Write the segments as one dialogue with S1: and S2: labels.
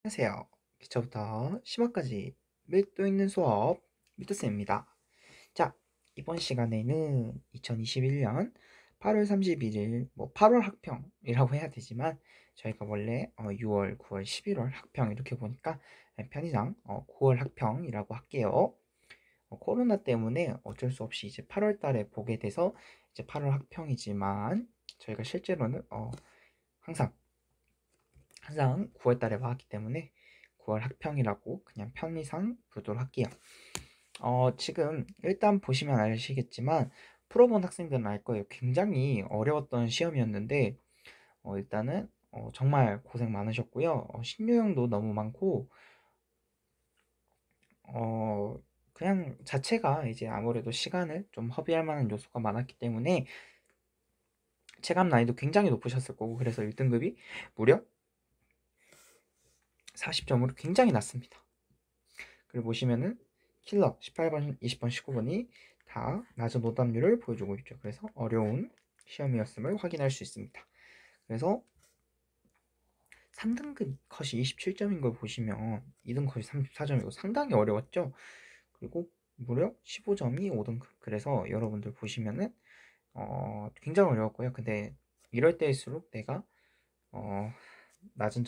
S1: 안녕하세요. 기초부터 심화까지 밀도 있는 수업 미토쌤입니다. 자, 이번 시간에는 2021년 8월 31일 8월 학평이라고 해야 되지만 저희가 원래 6월, 9월, 11월 학평 이렇게 보니까 편의상 9월 학평이라고 할게요. 코로나 때문에 어쩔 수 없이 이제 8월 달에 보게 돼서 이제 8월 학평이지만 저희가 실제로는 항상 9월 달에 와왔기 때문에 9월 학평이라고 그냥 편의상 부르도록 할게요. 지금 일단 보시면 아시겠지만 풀어본 학생들은 알 거예요. 굉장히 어려웠던 시험이었는데 일단은 정말 고생 많으셨고요. 신유형도 너무 많고 그냥 자체가 이제 아무래도 시간을 좀 허비할 만한 요소가 많았기 때문에 체감 난이도 굉장히 높으셨을 거고, 그래서 1등급이 무려 40점으로 굉장히 낮습니다. 그리고 보시면은 킬러 18번, 20번, 19번이 다 낮은 오답률을 보여주고 있죠. 그래서 어려운 시험이었음을 확인할 수 있습니다. 그래서 3등급 컷이 27점인 걸 보시면 2등급 컷이 34점이고 상당히 어려웠죠. 그리고 무려 15점이 5등급. 그래서 여러분들 보시면은 굉장히 어려웠고요. 근데 이럴 때일수록 내가 낮은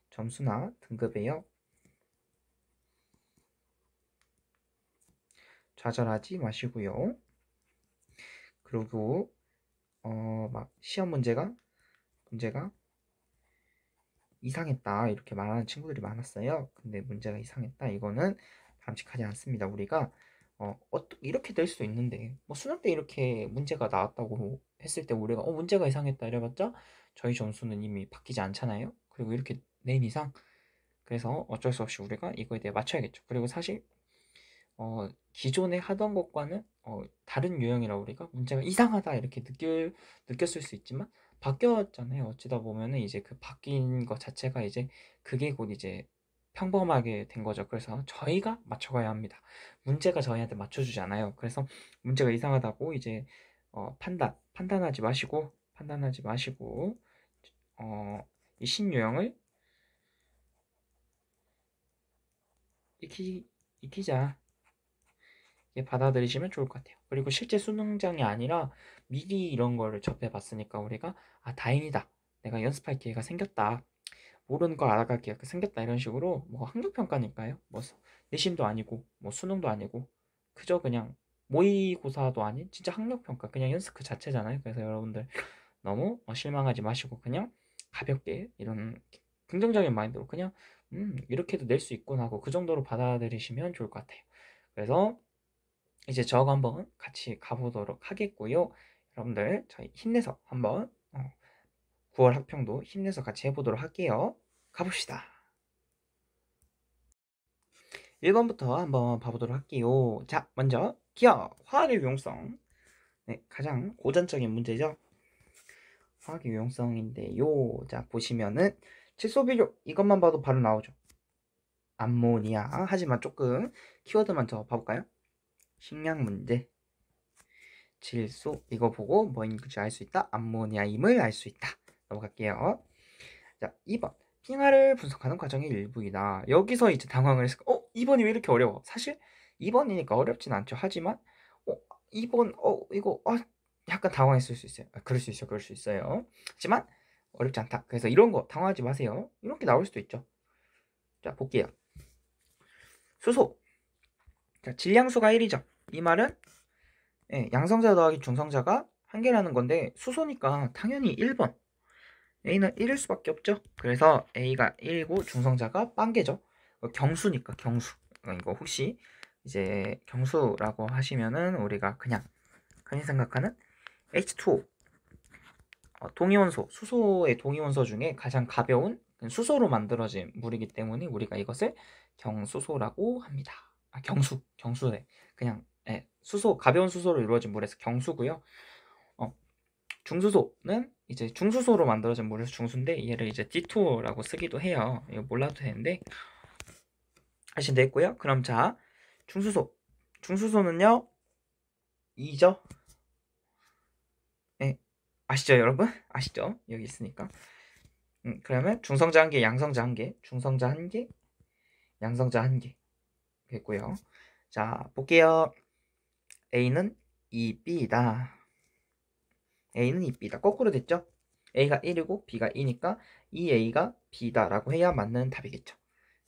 S1: 점수나 등급에요, 좌절하지 마시고요. 그리고 막 시험 문제가 이상했다 이렇게 말하는 친구들이 많았어요. 근데 문제가 이상했다 이거는 바람직하지 않습니다. 우리가 이렇게 될 수도 있는데 뭐 수능 때 이렇게 문제가 나왔다고 했을 때 우리가 문제가 이상했다 이래봤자 저희 점수는 이미 바뀌지 않잖아요. 그리고 이렇게 낸 이상, 그래서 어쩔 수 없이 우리가 이거에 대해 맞춰야겠죠. 그리고 사실 기존에 하던 것과는 다른 유형이라 우리가 문제가 이상하다 이렇게 느꼈을 수 있지만 바뀌었잖아요. 어찌다 보면은 이제 그 바뀐 것 자체가 이제 그게 곧 이제 평범하게 된 거죠. 그래서 저희가 맞춰가야 합니다. 문제가 저희한테 맞춰주지 않아요. 그래서 문제가 이상하다고 이제 판단하지 마시고 이 신유형을 익히, 익히자, 받아들이시면 좋을 것 같아요. 그리고 실제 수능장이 아니라 미리 이런 거를 접해봤으니까 우리가 다행이다, 내가 연습할 기회가 생겼다, 모르는 걸 알아갈 기회가 생겼다, 이런 식으로 뭐 학력평가니까요. 뭐 내신도 아니고 뭐 수능도 아니고 그저 그냥 모의고사도 아닌 진짜 학력평가, 그냥 연습 그 자체잖아요. 그래서 여러분들 너무 실망하지 마시고 그냥 가볍게 이런 긍정적인 마인드로 그냥 이렇게도 낼 수 있구나 하고 그 정도로 받아들이시면 좋을 것 같아요. 그래서 이제 저하고 한번 같이 가보도록 하겠고요. 여러분들 저희 힘내서 한번 9월 학평도 힘내서 같이 해보도록 할게요. 가봅시다. 1번부터 한번 봐보도록 할게요. 자, 먼저 기억, 화학의 유용성. 네, 가장 고전적인 문제죠. 화학의 유용성인데요. 자, 보시면은 질소 비료 이것만 봐도 바로 나오죠. 암모니아. 하지만 조금 키워드만 더 봐볼까요? 식량 문제. 질소 이거 보고 뭐인지 알 수 있다. 암모니아임을 알 수 있다. 넘어갈게요. 자, 2번. 핑하를 분석하는 과정의 일부이다. 여기서 이제 당황을 했을 2번이 왜 이렇게 어려워? 사실 2번이니까 어렵진 않죠. 하지만 2번 이거 약간 당황했을 수 있어요. 그럴 수 있어요. 하지만 어렵지 않다. 그래서 이런 거 당황하지 마세요. 이렇게 나올 수도 있죠. 자, 볼게요. 수소. 자, 질량수가 1이죠. 이 말은 양성자 더하기 중성자가 한 개라는 건데 수소니까 당연히 1번. A는 1일 수밖에 없죠. 그래서 A가 1이고 중성자가 빵개죠. 경수니까 경수. 이거 혹시 이제 경수라고 하시면은 우리가 그냥 흔히 생각하는 H2O, 동위원소, 수소의 동위원소 중에 가장 가벼운 수소로 만들어진 물이기 때문에 우리가 이것을 경수소라고 합니다. 경수래. 그냥 수소, 가벼운 수소로 이루어진 물에서 경수고요. 중수소는 이제 중수소로 만들어진 물에서 중수인데 얘를 이제 D2라고 쓰기도 해요. 이거 몰라도 되는데 하시면 되겠고요. 그럼 자, 중수소는요 2죠. 네, 아시죠 여러분? 아시죠? 여기 있으니까 그러면 중성자 1개, 양성자 1개, 중성자 1개, 양성자 1개 됐고요. 자, 볼게요. A는 2B다. A는 2B다. 거꾸로 됐죠? A가 1이고 B가 2니까 2A가 B다라고 해야 맞는 답이겠죠.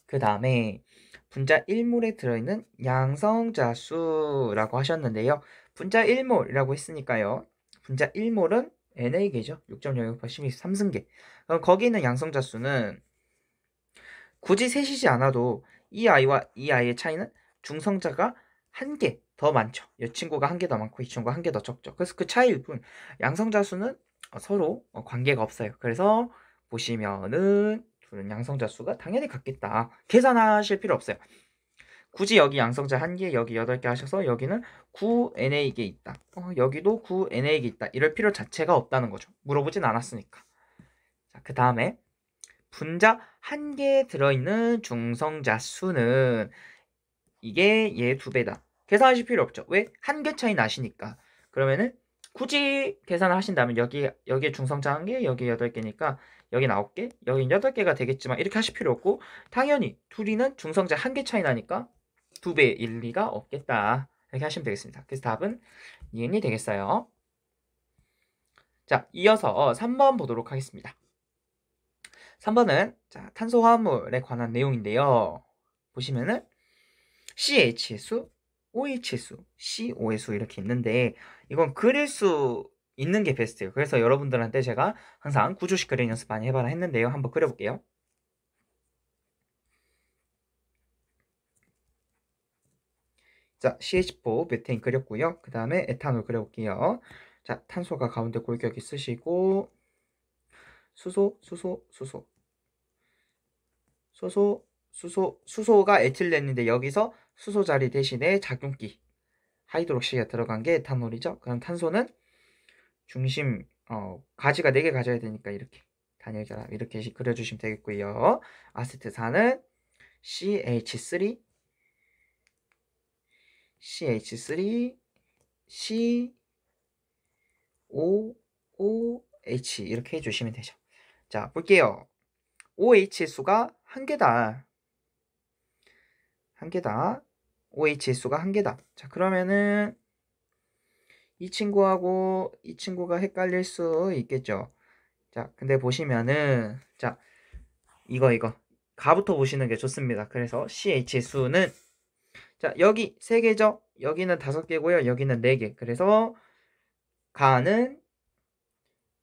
S1: 그 다음에 분자 1몰에 들어있는 양성자 수라고 하셨는데요. 분자 1몰이라고 했으니까요. 분자 1몰은 NA개죠. 6.068 12 3승계. 그럼 거기 있는 양성자 수는 굳이 셋이지 않아도 이 아이와 이 아이의 차이는 중성자가 한 개 더 많죠. 이 친구가 한 개 더 많고 이 친구가 한 개 더 적죠. 그래서 그 차이일 뿐. 양성자 수는 서로 관계가 없어요. 그래서 보시면은 둘은 양성자 수가 당연히 같겠다. 계산하실 필요 없어요. 굳이 여기 양성자 1개, 여기 8개 하셔서 여기는 9NA개 있다. 여기도 9NA개 있다. 이럴 필요 자체가 없다는 거죠. 물어보진 않았으니까. 자, 그 다음에 분자 1개 들어있는 중성자 수는 이게 얘 2배다. 계산하실 필요 없죠. 왜? 1개 차이 나시니까. 그러면은 굳이 계산을 하신다면 여기에 중성자 1개, 여기 8개니까 여기 9개, 여기 8개가 되겠지만 이렇게 하실 필요 없고 당연히 둘이는 중성자 1개 차이 나니까 2배의 일리가 없겠다. 이렇게 하시면 되겠습니다. 그래서 답은 니은이 되겠어요. 자, 이어서 3번 보도록 하겠습니다. 3번은 자, 탄소화합물에 관한 내용인데요. 보시면은 CH의 수, OH의 수, CO의 수 이렇게 있는데 이건 그릴 수 있는 게 베스트예요. 그래서 여러분들한테 제가 항상 구조식 그리는 연습 많이 해봐라 했는데요. 한번 그려볼게요. 자, CH4 메테인 그렸고요. 그 다음에 에탄올 그려볼게요. 자, 탄소가 가운데 골격 있으시고 수소가 에틸렌인데 여기서 수소 자리 대신에 작용기 하이드록시가 들어간 게 에탄올이죠. 그럼 탄소는 중심 가지가 4개 가져야 되니까 이렇게 단일결합 이렇게 그려주시면 되겠고요. 아세트산은 CH3 COOH 이렇게 해주시면 되죠. 자, 볼게요. OH 수가 한 개다. OH 수가 한 개다. 자, 그러면은 이 친구하고 이 친구가 헷갈릴 수 있겠죠. 자, 근데 보시면은 자, 이거 가부터 보시는 게 좋습니다. 그래서 CH 수는 자, 여기 3개죠. 여기는 5개고요. 여기는 4개. 그래서 가는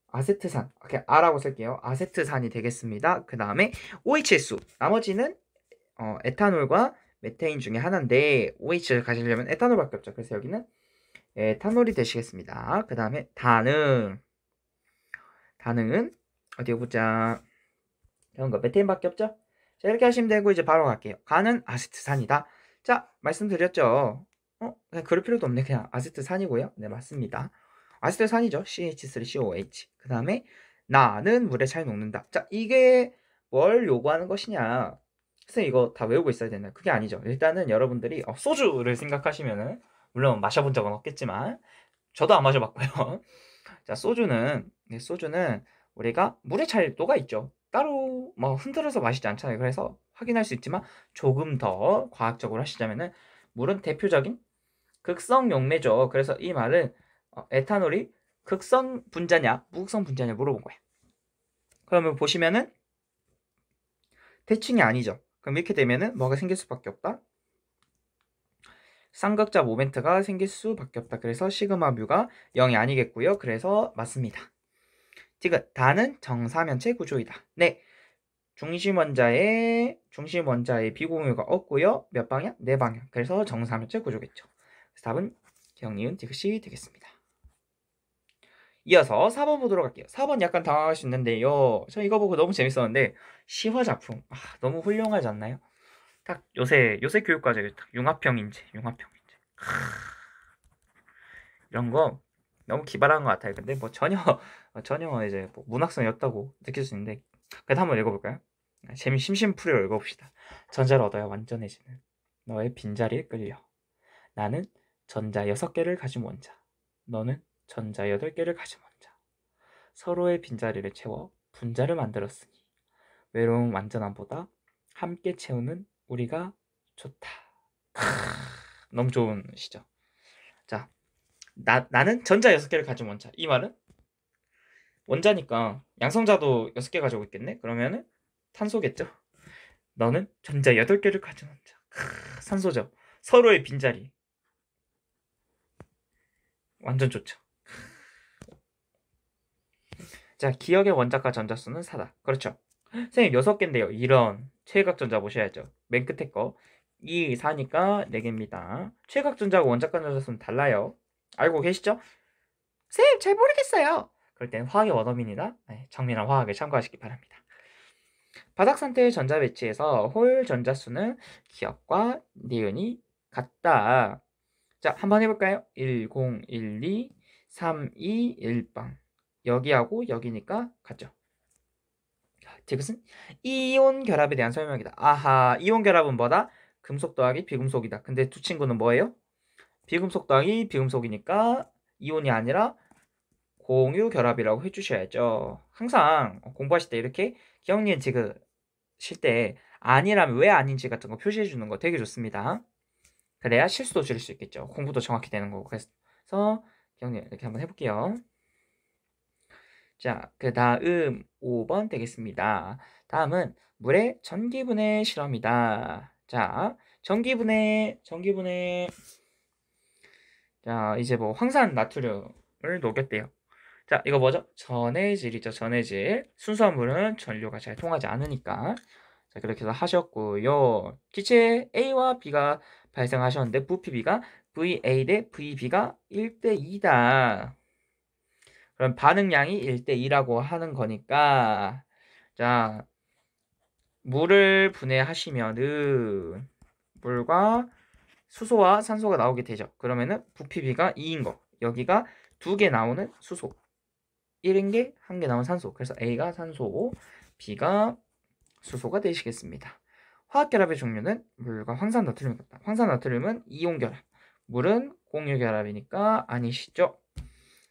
S1: 아세트산. 이렇게 R라고 쓸게요. 아세트산이 되겠습니다. 그 다음에 OH수. 나머지는 에탄올과 메테인 중에 하나인데 OH를 가지려면 에탄올밖에 없죠. 그래서 여기는 에탄올이 되시겠습니다. 그 다음에 단은 어디 보자. 이런 거 메테인밖에 없죠. 자, 이렇게 하시면 되고 이제 바로 갈게요. 가는 아세트산이다. 자, 말씀드렸죠. 그냥 그럴 필요도 없네. 그냥 아세트산이고요. 네, 맞습니다. 아세트산이죠. CH3COH. 그 다음에 나는 물에 잘 녹는다. 자, 이게 뭘 요구하는 것이냐. 선생님 이거 다 외우고 있어야 되나요? 그게 아니죠. 일단은 여러분들이 소주를 생각하시면은 물론 마셔본 적은 없겠지만 저도 안 마셔봤고요. 자, 소주는 우리가 물에 잘 녹아있죠. 따로 뭐 흔들어서 마시지 않잖아요. 그래서 확인할 수 있지만 조금 더 과학적으로 하시자면은 물은 대표적인 극성 용매죠. 그래서 이 말은 에탄올이 극성 분자냐 무극성 분자냐 물어본 거예요. 그러면 보시면은 대칭이 아니죠. 그럼 이렇게 되면은 뭐가 생길 수밖에 없다. 쌍극자 모멘트가 생길 수밖에 없다. 그래서 시그마 뮤가 0이 아니겠고요. 그래서 맞습니다. 디귿 다는 정사면체 구조이다. 네, 중심 원자의 비공유가 없고요. 몇 방향? 4방향. 그래서 정사면체 구조겠죠. 그래서 답은 기억니은 디귿이 되겠습니다. 이어서 4번 보도록 할게요. 4번 약간 당황할 수 있는데요. 저 이거 보고 너무 재밌었는데 시화 작품 너무 훌륭하지 않나요? 딱 요새 교육과정에 융합형 인재. 이런 거 너무 기발한 것 같아요. 근데 뭐 전혀 이제 뭐 문학성이 없다고 느낄 수 있는데 그래도 한번 읽어볼까요? 심심풀이로 읽어봅시다. 전자를 얻어야 완전해지는 너의 빈자리에 끌려. 나는 전자 6개를 가진 원자. 너는 전자 8개를 가진 원자. 서로의 빈자리를 채워 분자를 만들었으니 외로운 완전함보다 함께 채우는 우리가 좋다. 너무 좋은 시죠. 자, 나는 전자 6개를 가진 원자. 이 말은 원자니까 양성자도 6개 가지고 있겠네? 그러면은 탄소겠죠? 너는 전자 8개를 가진 원자. 산소죠. 서로의 빈자리. 완전 좋죠. 자, 기억의 원자과 전자수는 4다. 그렇죠. 선생님 6개인데요. 이런 최각전자 보셔야죠. 맨 끝에 거. 2, 4니까 4개입니다. 최각전자하고 원자과 전자수는 달라요. 알고 계시죠? 쌤, 잘 모르겠어요. 그럴 땐 화학의 원어민이나 정밀한 화학을 참고하시기 바랍니다. 바닥 상태의 전자 배치에서 홀 전자수는 기억과 니은이 같다. 자, 한번 해볼까요? 10, 12, 32, 1번. 여기하고 여기니까 같죠. 이것은 이온 결합에 대한 설명이다. 아하, 이온 결합은 뭐다? 금속 더하기 비금속이다. 근데 두 친구는 뭐예요? 비금속 더하기 비금속이니까 이온이 아니라 공유 결합이라고 해주셔야죠. 항상 공부하실 때 이렇게 기억니은 찍으실 때 아니라면 왜 아닌지 같은 거 표시해 주는 거 되게 좋습니다. 그래야 실수도 줄일 수 있겠죠. 공부도 정확히 되는 거고. 그래서 기억니은 이렇게 한번 해볼게요. 자, 그 다음 5번 되겠습니다. 다음은 물의 전기분해 실험이다. 자, 전기분해. 자, 이제 뭐 황산 나트륨을 녹였대요. 자, 이거 뭐죠? 전해질이죠, 전해질. 순수한 물은 전류가 잘 통하지 않으니까. 자, 그렇게 해서 하셨고요. 기체 A와 B가 발생하셨는데 부피 B가 VA 대 VB가 1대 2다. 그럼 반응량이 1대 2라고 하는 거니까 자, 물을 분해하시면은 물과 수소와 산소가 나오게 되죠. 그러면은 부피 B가 2인 거. 여기가 2개 나오는 수소. 1인 게 1개 나온 산소. 그래서 A가 산소, B가 수소가 되시겠습니다. 화학결합의 종류는 물과 황산나트륨이 같다. 황산나트륨은 이온결합, 물은 공유결합이니까 아니시죠.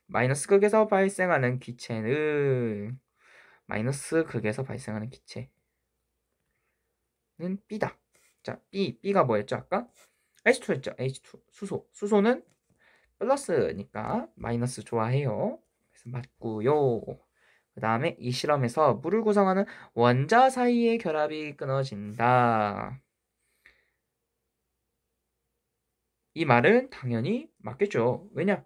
S1: 마이너스 극에서 발생하는 기체는 B다. 자, B가 뭐였죠 아까? H2였죠. H2, 수소는 플러스니까 마이너스 좋아해요. 그래서 맞고요. 그 다음에 이 실험에서 물을 구성하는 원자 사이의 결합이 끊어진다. 이 말은 당연히 맞겠죠. 왜냐?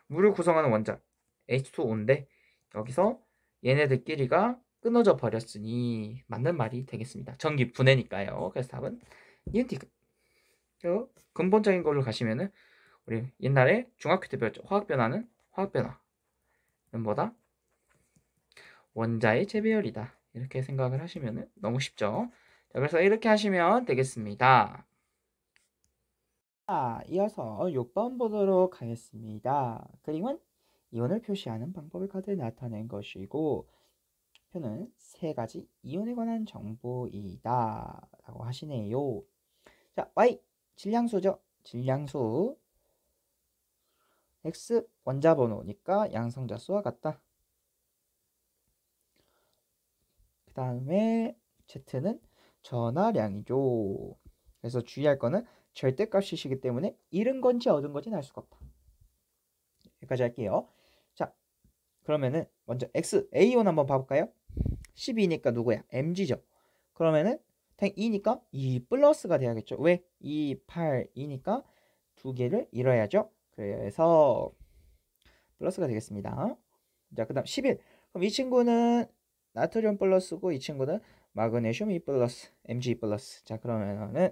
S1: 물을 구성하는 원자 H2O인데 여기서 얘네들끼리가 끊어져 버렸으니 맞는 말이 되겠습니다. 전기 분해니까요. 그래서 답은 니은티그. 근본적인 걸로 가시면은 우리 옛날에 중학교 때 배웠죠. 화학변화는 뭐다? 원자의 재배열이다. 이렇게 생각을 하시면 너무 쉽죠. 자, 그래서 이렇게 하시면 되겠습니다. 자, 이어서 6번 보도록 하겠습니다. 그림은 이온을 표시하는 방법을 카드에 나타낸 것이고 표는 3가지 이온에 관한 정보이다 라고 하시네요. 자, Y 질량수죠. 질량수 X 원자 번호니까 양성자 수와 같다. 그 다음에 Z는 전하량이죠. 그래서 주의할 거는 절대값이시기 때문에 잃은 건지 얻은 건지 알 수가 없다. 여기까지 할게요. 자, 그러면은 먼저 X, A온 한번 봐볼까요? 12니까 누구야? Mg죠. 그러면은 2니까 2 플러스가 돼야겠죠. 왜? 2, 8, 2니까 2개를 잃어야죠. 그래서 플러스가 되겠습니다. 자, 그 다음 11. 그럼 이 친구는 나트륨 플러스고 이 친구는 마그네슘 2 플러스, Mg 플러스. 자, 그러면은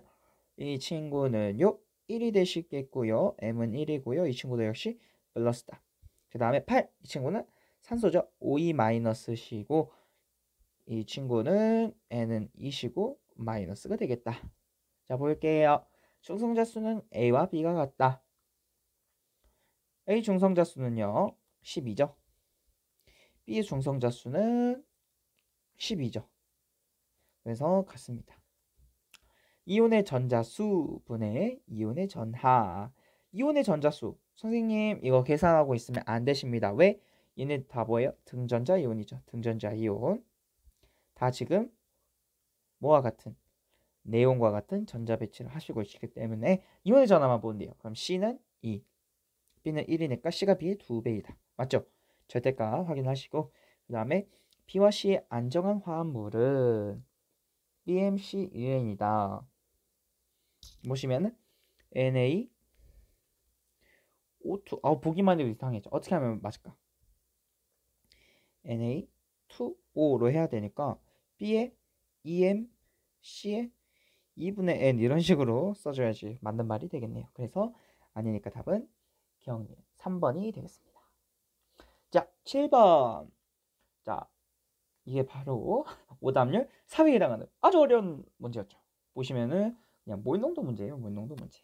S1: 이 친구는요 1이 되시겠고요. M은 1이고요. 이 친구도 역시 플러스다. 그 다음에 8. 이 친구는 산소죠. OE 마이너스시고 이 친구는 N은 2시고 마이너스가 되겠다. 자, 볼게요. 중성자 수는 A와 B가 같다. A 중성자 수는요 12죠. B 중성자 수는 12죠. 그래서 같습니다. 이온의 전자수 분의 이온의 전하. 이온의 전자수. 선생님 이거 계산하고 있으면 안 되십니다. 왜? 얘네 다 뭐예요? 등전자 이온이죠. 등전자 이온. 다 지금 뭐와 같은 네온과 같은 전자 배치를 하시고 있기 때문에 이온의 전화만 보면 돼요. 그럼 C는 2, B는 1이니까 C가 B의 2배이다. 맞죠? 절대값 확인하시고 그 다음에 B와 C의 안정한 화합물은 BMCUN이다. 보시면은 NaO2 보기만 해도 이상해져. 어떻게 하면 맞을까? Na2O로 해야 되니까 B에 EM, C에 2분의 N 이런 식으로 써줘야지 맞는 말이 되겠네요. 그래서 아니니까 답은 기억님 3번이 되겠습니다. 자, 7번. 자, 이게 바로 오답률 4에 해당하는 아주 어려운 문제였죠. 보시면은 그냥 몰농도 문제예요. 몰농도 문제.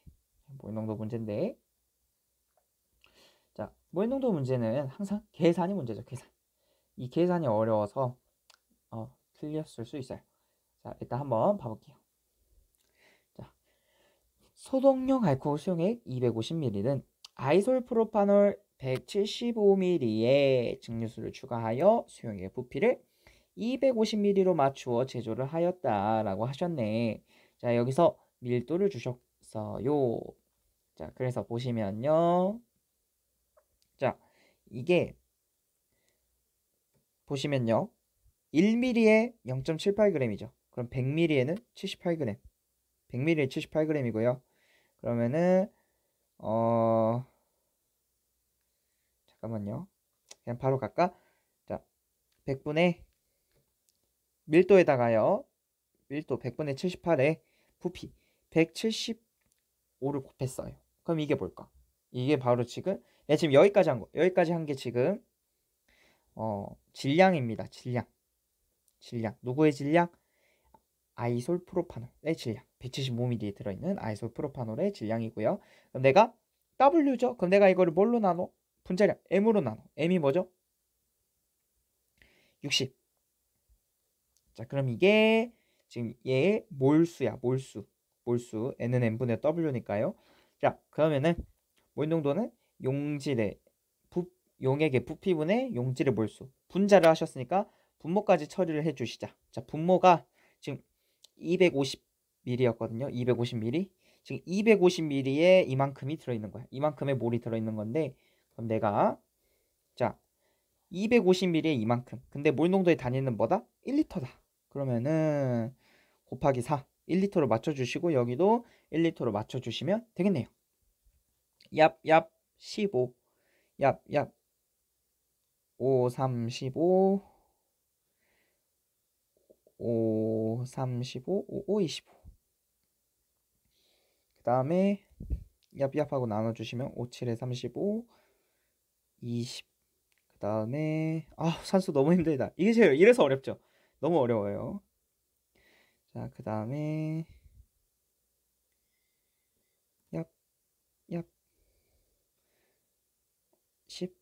S1: 몰농도 문제인데 자, 몰농도 문제는 항상 계산이 문제죠. 계산. 이 계산이 어려워서 틀렸을 수 있어요. 자, 일단 한번 봐볼게요. 자, 소독용 알코올 수용액 250ml는 아이솔프로파놀 175ml의 증류수를 추가하여 수용액 부피를 250ml로 맞추어 제조를 하였다라고 하셨네. 자, 여기서 밀도를 주셨어요. 자, 그래서 보시면요. 자, 이게 보시면요. 1ml에 0.78g이죠. 그럼 100ml에는 78g. 100ml에 78g이고요. 그러면은 잠깐만요. 그냥 바로 갈까? 자, 100분의 밀도에다가요. 밀도 100분의 78에 부피 175를 곱했어요. 그럼 이게 뭘까? 이게 바로 지금 지금 여기까지 한 거. 여기까지 한 게 지금 질량입니다. 질량. 누구의 질량? 아이솔프로파놀의 질량. 175ml에 들어있는 아이솔프로파놀의 질량이고요. 그럼 내가 W죠? 그럼 내가 이거를 뭘로 나눠? 분자량 M으로 나눠. M이 뭐죠? 60. 자, 그럼 이게 지금 얘의 몰수야. 몰수. N은 N분의 W니까요. 자, 그러면은 몰농도는 용액의 부피분의 용질의 몰수. 분자를 하셨으니까 분모까지 처리를 해주시자. 자, 분모가 지금 250ml였거든요. 250ml. 지금 250ml에 이만큼이 들어있는 거야. 이만큼의 몰이 들어있는 건데 그럼 내가 자 250ml에 이만큼. 근데 몰 농도의 단위는 뭐다? 1리터다. 그러면은 곱하기 4. 1리터로 맞춰주시고 여기도 1리터로 맞춰주시면 되겠네요. 얍 15. 얍 5 3 15 5 35 5 25. 그 다음에 얍하고 나눠주시면 5 7에 35 20. 그 다음에 산수 너무 힘들다. 이게 제일 이래서 어렵죠. 너무 어려워요. 자, 그 다음에 얍 10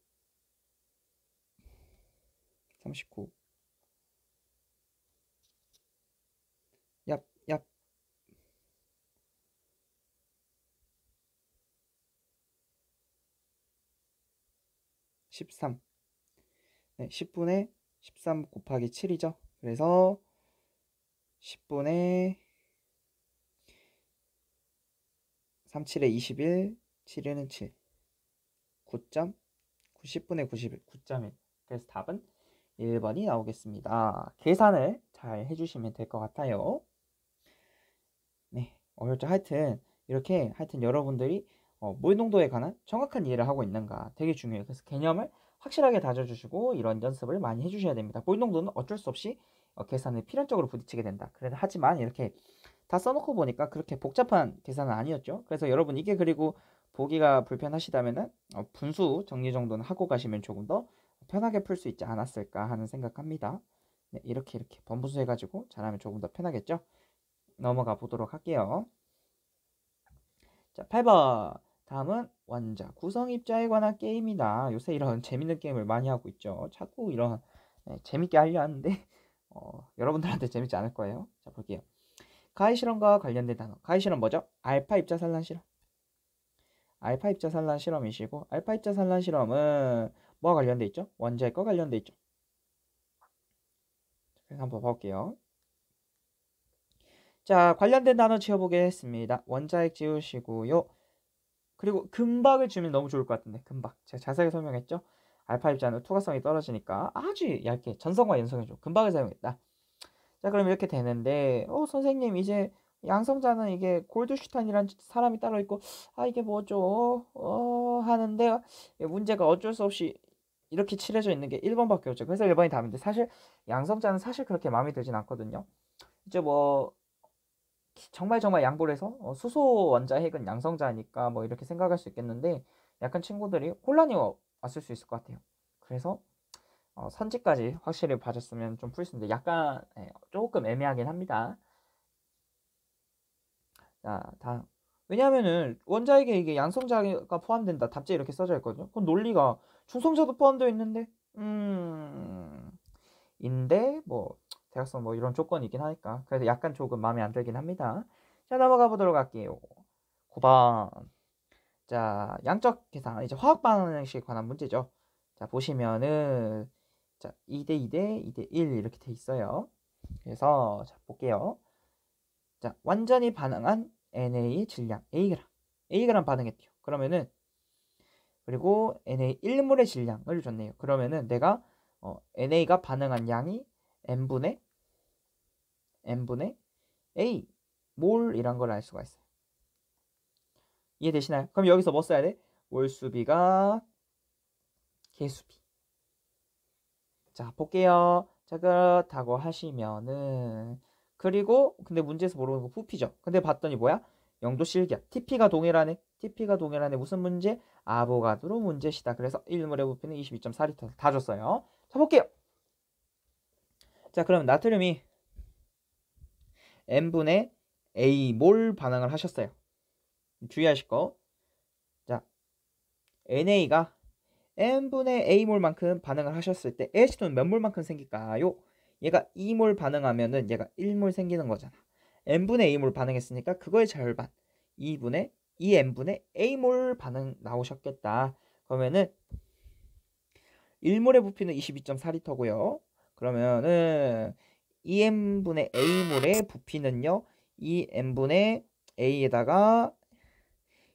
S1: 39 얍 13. 네, 10분의 13 곱하기 7이죠. 그래서 10분의 3, 7에 21, 7에는 7. 9점, 90분의 91, 9.1. 그래서 답은 1번이 나오겠습니다. 계산을 잘 해주시면 될 것 같아요. 네, 어렵죠. 하여튼 이렇게 여러분들이 몰 농도에 관한 정확한 이해를 하고 있는가 되게 중요해요. 그래서 개념을 확실하게 다져주시고 이런 연습을 많이 해주셔야 됩니다. 몰 농도는 어쩔 수 없이 계산을 필연적으로 부딪히게 된다. 그래도 하지만 이렇게 다 써놓고 보니까 그렇게 복잡한 계산은 아니었죠. 그래서 여러분 이게 그리고 보기가 불편하시다면은 분수 정리 정도는 하고 가시면 조금 더 편하게 풀 수 있지 않았을까 하는 생각합니다. 네, 이렇게 번분수 해가지고 잘하면 조금 더 편하겠죠. 넘어가 보도록 할게요. 자, 8번. 다음은 원자 구성 입자에 관한 게임이다. 요새 이런 재밌는 게임을 많이 하고 있죠. 자꾸 이런 재밌게 하려 하는데 여러분들한테 재밌지 않을 거예요. 자, 볼게요. 가해 실험과 관련된 단어. 가해 실험 뭐죠? 알파 입자 산란 실험. 알파 입자 산란 실험이시고 알파 입자 산란 실험은 뭐가 관련돼 있죠? 원자핵과 관련돼 있죠. 그래서 한번 봐볼게요. 자, 관련된 단어 지워보겠습니다. 원자핵 지우시고요. 그리고 금박을 주면 너무 좋을 것 같은데, 금박. 제가 자세하게 설명했죠? 알파 입자는 투과성이 떨어지니까 아주 얇게 전성과 연성해줘. 금박을 사용했다. 자, 그럼 이렇게 되는데, 선생님, 이제 양성자는 이게 골드슈타인이라는 사람이 따로 있고, 이게 뭐죠? 하는데, 문제가 어쩔 수 없이 이렇게 칠해져 있는 게 1번밖에 없죠. 그래서 1번이 답인데, 사실 양성자는 사실 그렇게 마음에 들진 않거든요. 이제 뭐, 정말 양보를 해서 수소 원자핵은 양성자니까 뭐 이렇게 생각할 수 있겠는데, 약간 친구들이 혼란이 왔을 수 있을 것 같아요. 그래서 선지까지 확실히 봐줬으면 좀 풀 수 있는데 약간 조금 애매하긴 합니다. 자, 다음. 왜냐하면은 원자에게 이게 양성자가 포함된다 답지에 이렇게 써져 있거든요. 그럼 논리가 중성자도 포함되어 있는데 인데 뭐 대각선 뭐 이런 조건이 있긴 하니까 그래서 약간 조금 마음에 안 들긴 합니다. 자, 넘어가 보도록 할게요. 9번. 자, 양적 계산 이제 화학 반응식에 관한 문제죠. 자, 보시면은 자, 2대 2대 2대 1 이렇게 돼 있어요. 그래서 자, 볼게요. 자, 완전히 반응한 Na 질량 Ag 반응했대요. 그러면은 그리고 Na 1몰의 질량을 줬네요. 그러면은 내가 Na가 반응한 양이 n분의 A 몰이란 걸 알 수가 있어요. 이해되시나요? 그럼 여기서 뭐 써야 돼? 몰수비가 개수비. 자, 볼게요. 자, 그렇다고 하시면은 그리고 근데 문제에서 모르는 거 부피죠. 근데 봤더니 뭐야? 영도 실기야. TP가 동일하네. 무슨 문제? 아보가드로 문제시다. 그래서 1몰의 부피는 22.4리터. 다 줬어요. 자, 볼게요. 자, 그럼 나트륨이 n분의 A몰 반응을 하셨어요. 주의하실 거. 자, NA가 n분의 A몰만큼 반응을 하셨을 때 H2는 몇 몰만큼 생길까요? 얘가 2몰 반응하면은 얘가 1몰 생기는 거잖아. n분의 A몰 반응했으니까 그거의 절반 2n분의 A몰 반응 나오셨겠다. 그러면은 1몰의 부피는 22.4리터고요. 그러면은 2n분의 A몰의 부피는요. 2n분의 A에다가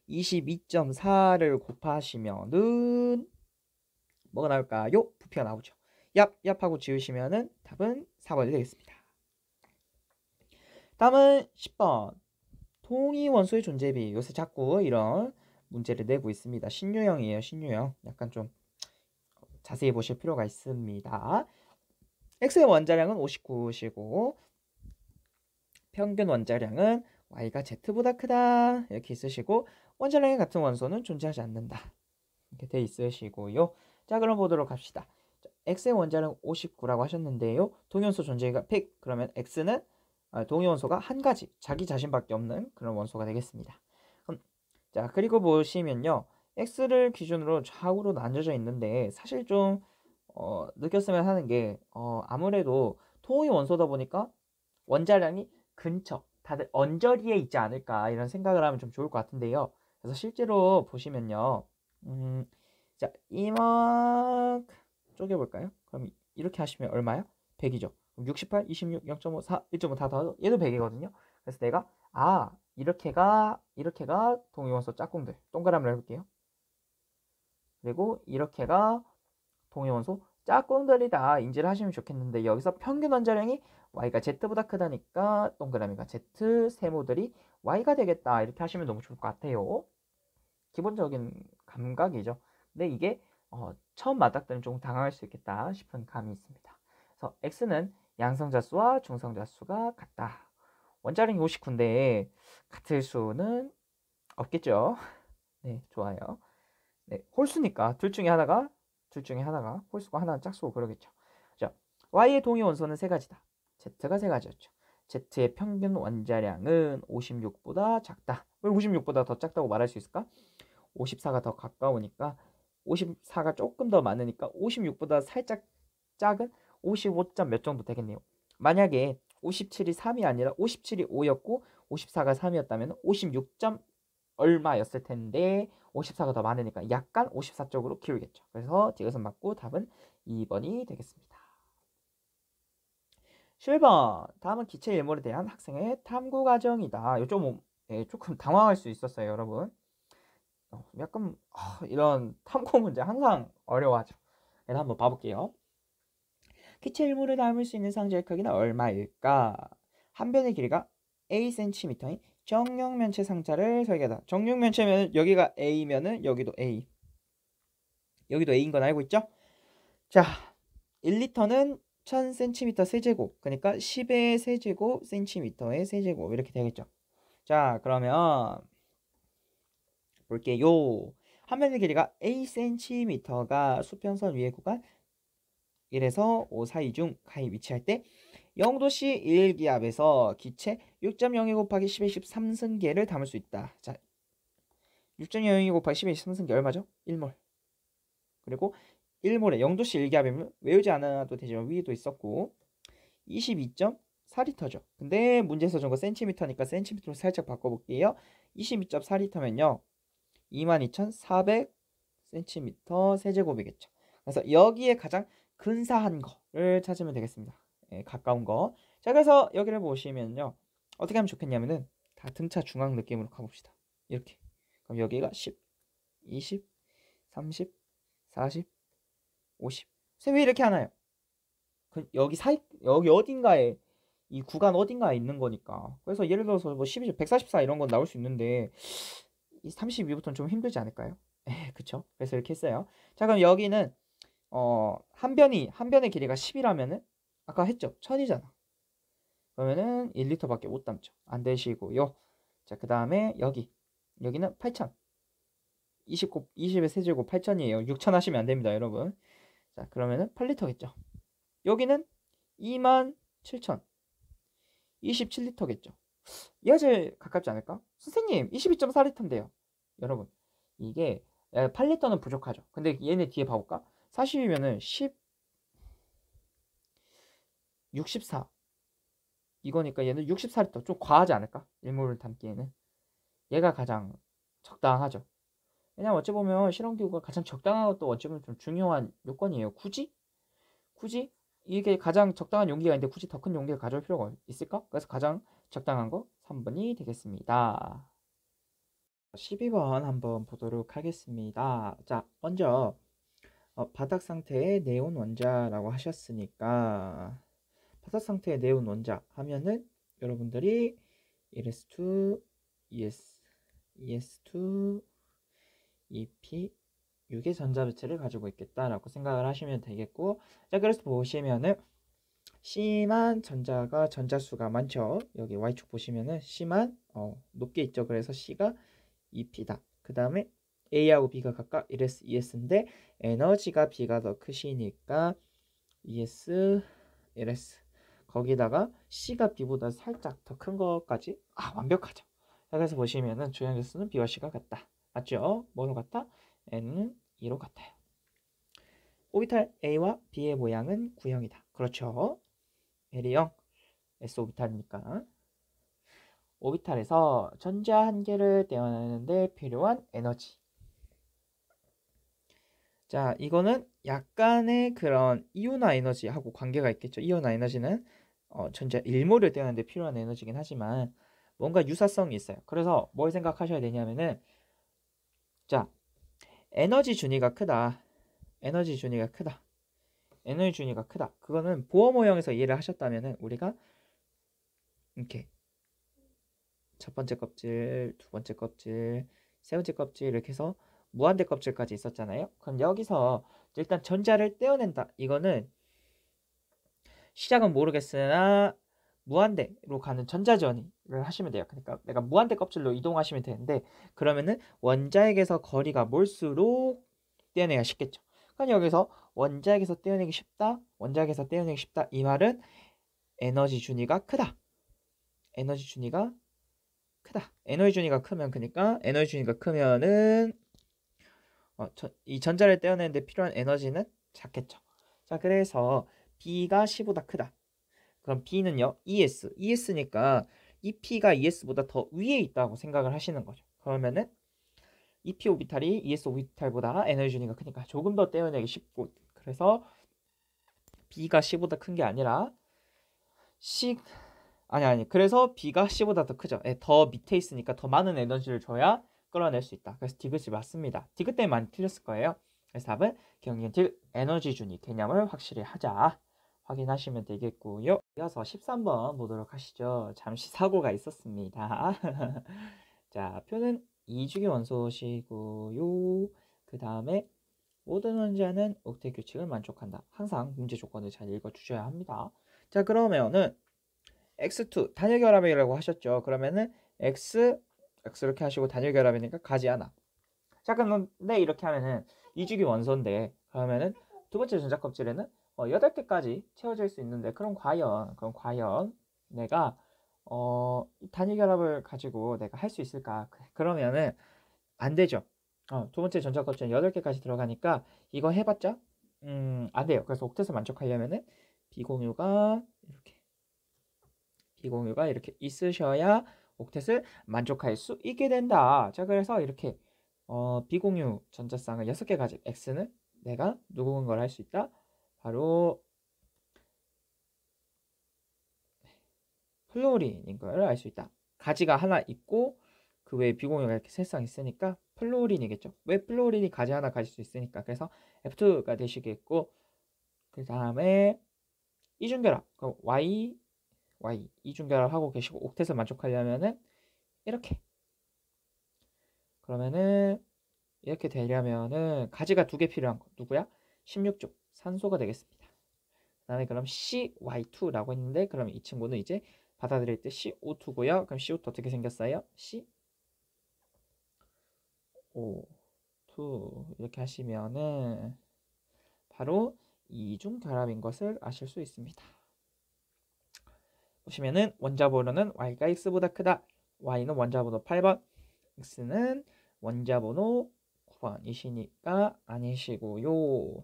S1: 22.4를 곱하시면은 뭐가 나올까요? 부피가 나오죠. 얍얍하고 지우시면은 답은 4번이 되겠습니다. 다음은 10번. 동위원소의 존재비. 요새 자꾸 이런 문제를 내고 있습니다. 신유형이에요. 신유형. 약간 좀 자세히 보실 필요가 있습니다. X의 원자량은 59시고 평균 원자량은 Y가 Z보다 크다. 이렇게 있으시고 원자량이 같은 원소는 존재하지 않는다. 이렇게 돼 있으시고요. 자, 그럼 보도록 합시다. X의 원자량 59라고 하셨는데요. 동위원소 존재가 100. 그러면 X는 동위원소가 한 가지, 자기 자신밖에 없는 그런 원소가 되겠습니다. 자, 그리고 보시면요. X를 기준으로 좌우로 나눠져 있는데 사실 좀 느꼈으면 하는 게 아무래도 동위 원소다 보니까 원자량이 근처, 다들 언저리에 있지 않을까 이런 생각을 하면 좀 좋을 것 같은데요. 그래서 실제로 보시면요. 자, 이만큼 쪼개볼까요? 그럼 이렇게 하시면 얼마야? 100이죠. 그럼 68, 26, 0.5, 4, 1.5 다 더해도 얘도 100이거든요. 그래서 내가 이렇게가 동위원소 짝꿍들 동그라미를 해볼게요. 그리고 이렇게가 동위원소 짝꿍들이다 인지를 하시면 좋겠는데 여기서 평균 원자량이 Y가 Z보다 크다니까 동그라미가 Z 세모들이 Y가 되겠다 이렇게 하시면 너무 좋을 것 같아요. 기본적인 감각이죠. 근데 이게 처음 맞닥뜨리면 조금 당황할 수 있겠다 싶은 감이 있습니다. 그래서 X는 양성자 수와 중성자 수가 같다. 원자량이 59인데 같을 수는 없겠죠. 네, 좋아요. 네, 홀수니까 둘 중에 하나가 홀수고 하나는 짝수고 그러겠죠. 자, Y의 동위 원소는 세 가지다. Z가 세 가지였죠. Z의 평균 원자량은 56보다 작다. 왜 56보다 더 작다고 말할 수 있을까? 54가 더 가까우니까 54가 조금 더 많으니까 56보다 살짝 작은 55점 몇 정도 되겠네요. 만약에 57이 3이 아니라 57이 5였고 54가 3이었다면 56점 얼마였을 텐데 54가 더 많으니까 약간 54 쪽으로 기울겠죠. 그래서 디귿은 맞고 답은 2번이 되겠습니다. 7번 다음은 기체 일몰에 대한 학생의 탐구 과정이다. 이거 좀 조금 당황할 수 있었어요, 여러분. 약간 이런 탐구 문제 항상 어려워하죠. 그래서 한번 봐볼게요. 기체 일몰을 담을 수 있는 상자의 크기는 얼마일까? 한 변의 길이가 A cm인 정육면체 상자를 설계하다. 정육면체면 여기가 A면은 여기도 A. 여기도 A인 건 알고 있죠? 자, 1리터는 1000cm 세제곱. 그러니까 10의 세제곱 cm의 세제곱 이렇게 되겠죠. 자, 그러면 볼게요. 한 변의 길이가 A cm가 수평선 위의 구간 1에서 5 사이 중 가에 위치할 때 0도씨 1기압에서 기체 6.02 곱하기 10의 13승계를 담을 수 있다. 자, 6.02 곱하기 10의 13승계 얼마죠? 1몰. 그리고 1몰에 0도씨 1기압이면 외우지 않아도 되지만 위에도 있었고 22.4리터죠. 근데 문제에서 준 거 센티미터니까 센티미터로 살짝 바꿔볼게요. 22.4리터면요. 22,400cm 세제곱이겠죠. 그래서 여기에 가장 근사한 거를 찾으면 되겠습니다. 가까운 거. 자, 그래서 여기를 보시면요. 어떻게 하면 좋겠냐면은 다 등차 중앙 느낌으로 가봅시다. 이렇게. 그럼 여기가 10, 20, 30, 40, 50. 왜 이렇게 하나요? 여기 사이, 여기 어딘가에 이 구간 어딘가에 있는 거니까. 그래서 예를 들어서 뭐 12, 144 이런 건 나올 수 있는데 이 32부터는 좀 힘들지 않을까요? 그쵸? 그래서 이렇게 했어요. 자, 그럼 여기는 한 변의 길이가 10이라면은 아까 했죠? 1000이잖아. 그러면은 1리터밖에 못 담죠. 안 되시고요. 자, 그 다음에 여기는 8000. 20의 세제곱 8000이에요. 6000 하시면 안 됩니다, 여러분. 자, 그러면은 8리터겠죠. 여기는 27000. 27리터겠죠. 얘가 제일 가깝지 않을까? 선생님, 22.4리터인데요. 여러분, 이게 8리터는 부족하죠. 근데 얘네 뒤에 봐볼까? 40이면은 10, 64. 이거니까 얘는 64리터. 좀 과하지 않을까? 일몰을 담기에는. 얘가 가장 적당하죠. 왜냐면 어찌 보면 실험기구가 가장 적당한 것도 어찌 보면 좀 중요한 요건이에요. 굳이 이게 가장 적당한 용기가 있는데 굳이 더 큰 용기를 가져올 필요가 있을까? 그래서 가장 적당한 거 3번이 되겠습니다. 12번 한번 보도록 하겠습니다. 자, 먼저 바닥 상태의 네온 원자라고 하셨으니까 바닥 상태의 네온 원자 하면은 여러분들이 ES2, ES2, EP 6의 전자배치를 가지고 있겠다라고 생각을 하시면 되겠고, 자, 그래서 보시면은 C만 전자수가 많죠. 여기 Y축 보시면은 C만 높게 있죠. 그래서 C가 EP다. 그 다음에 A하고 B가 각각 1S, 2S인데 에너지가 B가 더 크시니까 2S, 1S. 거기다가 C가 B보다 살짝 더 큰 것까지 완벽하죠. 그래서 보시면은 주행 개수는 B와 C가 같다. 맞죠? 뭐로 같아? N은 2로 같아요. 오비탈 A와 B의 모양은 구형이다. 그렇죠? L이 0, S 오비탈이니까. 오비탈에서 전자 한 개를 떼어내는데 필요한 에너지. 자, 이거는 약간의 그런 이온화 에너지하고 관계가 있겠죠. 이온화 에너지는 전자 1몰을 떼어내는데 필요한 에너지긴 하지만 뭔가 유사성이 있어요. 그래서 뭘 생각하셔야 되냐면은 자, 에너지 준위가 크다. 에너지 준위가 크다. 에너지 준위가 크다. 그거는 보어 모형에서 이해를 하셨다면은 우리가 이렇게 첫 번째 껍질, 두 번째 껍질, 세 번째 껍질 이렇게 해서 무한대 껍질까지 있었잖아요. 그럼 여기서 일단 전자를 떼어낸다. 이거는 시작은 모르겠으나 무한대로 가는 전자전이를 하시면 돼요. 그러니까 내가 무한대 껍질로 이동하시면 되는데 그러면은 원자핵에서 거리가 멀수록 떼어내기가 쉽겠죠. 그럼 여기서 원자핵에서 떼어내기 쉽다. 원자핵에서 떼어내기 쉽다. 이 말은 에너지 준위가 크다. 에너지 준위가 크다. 에너지 준위가 크면 그러니까 에너지 준위가 크면은 이 전자를 떼어내는데 필요한 에너지는 작겠죠. 자, 그래서 B가 C보다 크다. 그럼 B는요, ES. ES니까 EP가 ES보다 더 위에 있다고 생각을 하시는 거죠. 그러면은 EP 오비탈이 ES 오비탈보다 에너지 준위가 크니까 조금 더 떼어내기 쉽고, 그래서 B가 C보다 큰 게 아니라 C, 아니 그래서 B가 C보다 더 크죠. 예, 더 밑에 있으니까 더 많은 에너지를 줘야 끌어낼 수 있다. 그래서 디귿이 맞습니다. 디귿 때문에 많이 틀렸을 거예요. 그래서 답은 기억력 디귿 에너지 준위 개념을 확실히 하자 확인하시면 되겠고요. 이어서 13번 보도록 하시죠. 잠시 사고가 있었습니다. 자, 표는 이주기 원소시고요. 그 다음에 모든 원자는 옥텟 규칙을 만족한다. 항상 문제 조건을 잘 읽어주셔야 합니다. 자, 그러면은 x2 단일 결합이라고 하셨죠. 그러면은 x 이렇게 하시고 단일 결합이니까 가지 않아. 자, 근데 이렇게 하면은 이주기 원소인데, 그러면은 두 번째 전자 껍질에는 8개까지 채워질 수 있는데, 그럼 과연 내가 단일 결합을 가지고 내가 할 수 있을까? 그러면은 안 되죠. 두 번째 전자 껍질은 8개까지 들어가니까 이거 해봤자 안 돼요. 그래서 옥텟을 만족하려면은 비공유가 이렇게 있으셔야 옥텟을 만족할 수 있게 된다. 자, 그래서 이렇게 비공유 전자쌍을 6개 가진 X는 내가 누구인 걸 할 수 있다. 바로 플로린인 걸 알 수 있다. 가지가 하나 있고 그 외에 비공유가 이렇게 3쌍 있으니까 플로린이겠죠. 왜 플로린이 가지 하나 가질 수 있으니까. 그래서 F2가 되시겠고, 그 다음에 이중결합, 그럼 Y 이중결합 하고 계시고 옥텟을 만족하려면은 이렇게, 그러면은 이렇게 되려면은 가지가 2개 필요한 거 누구야? 16쪽 산소가 되겠습니다. 그 다음에 그럼 CY2라고 했는데, 그럼 이 친구는 이제 받아들일 때 CO2고요. 그럼 CO2 어떻게 생겼어요? CO2 이렇게 하시면은 바로 이중 결합인 것을 아실 수 있습니다. 보시면은 원자번호는 Y가 X보다 크다. Y는 원자번호 8번, X는 원자번호 9번이시니까 아니시고요.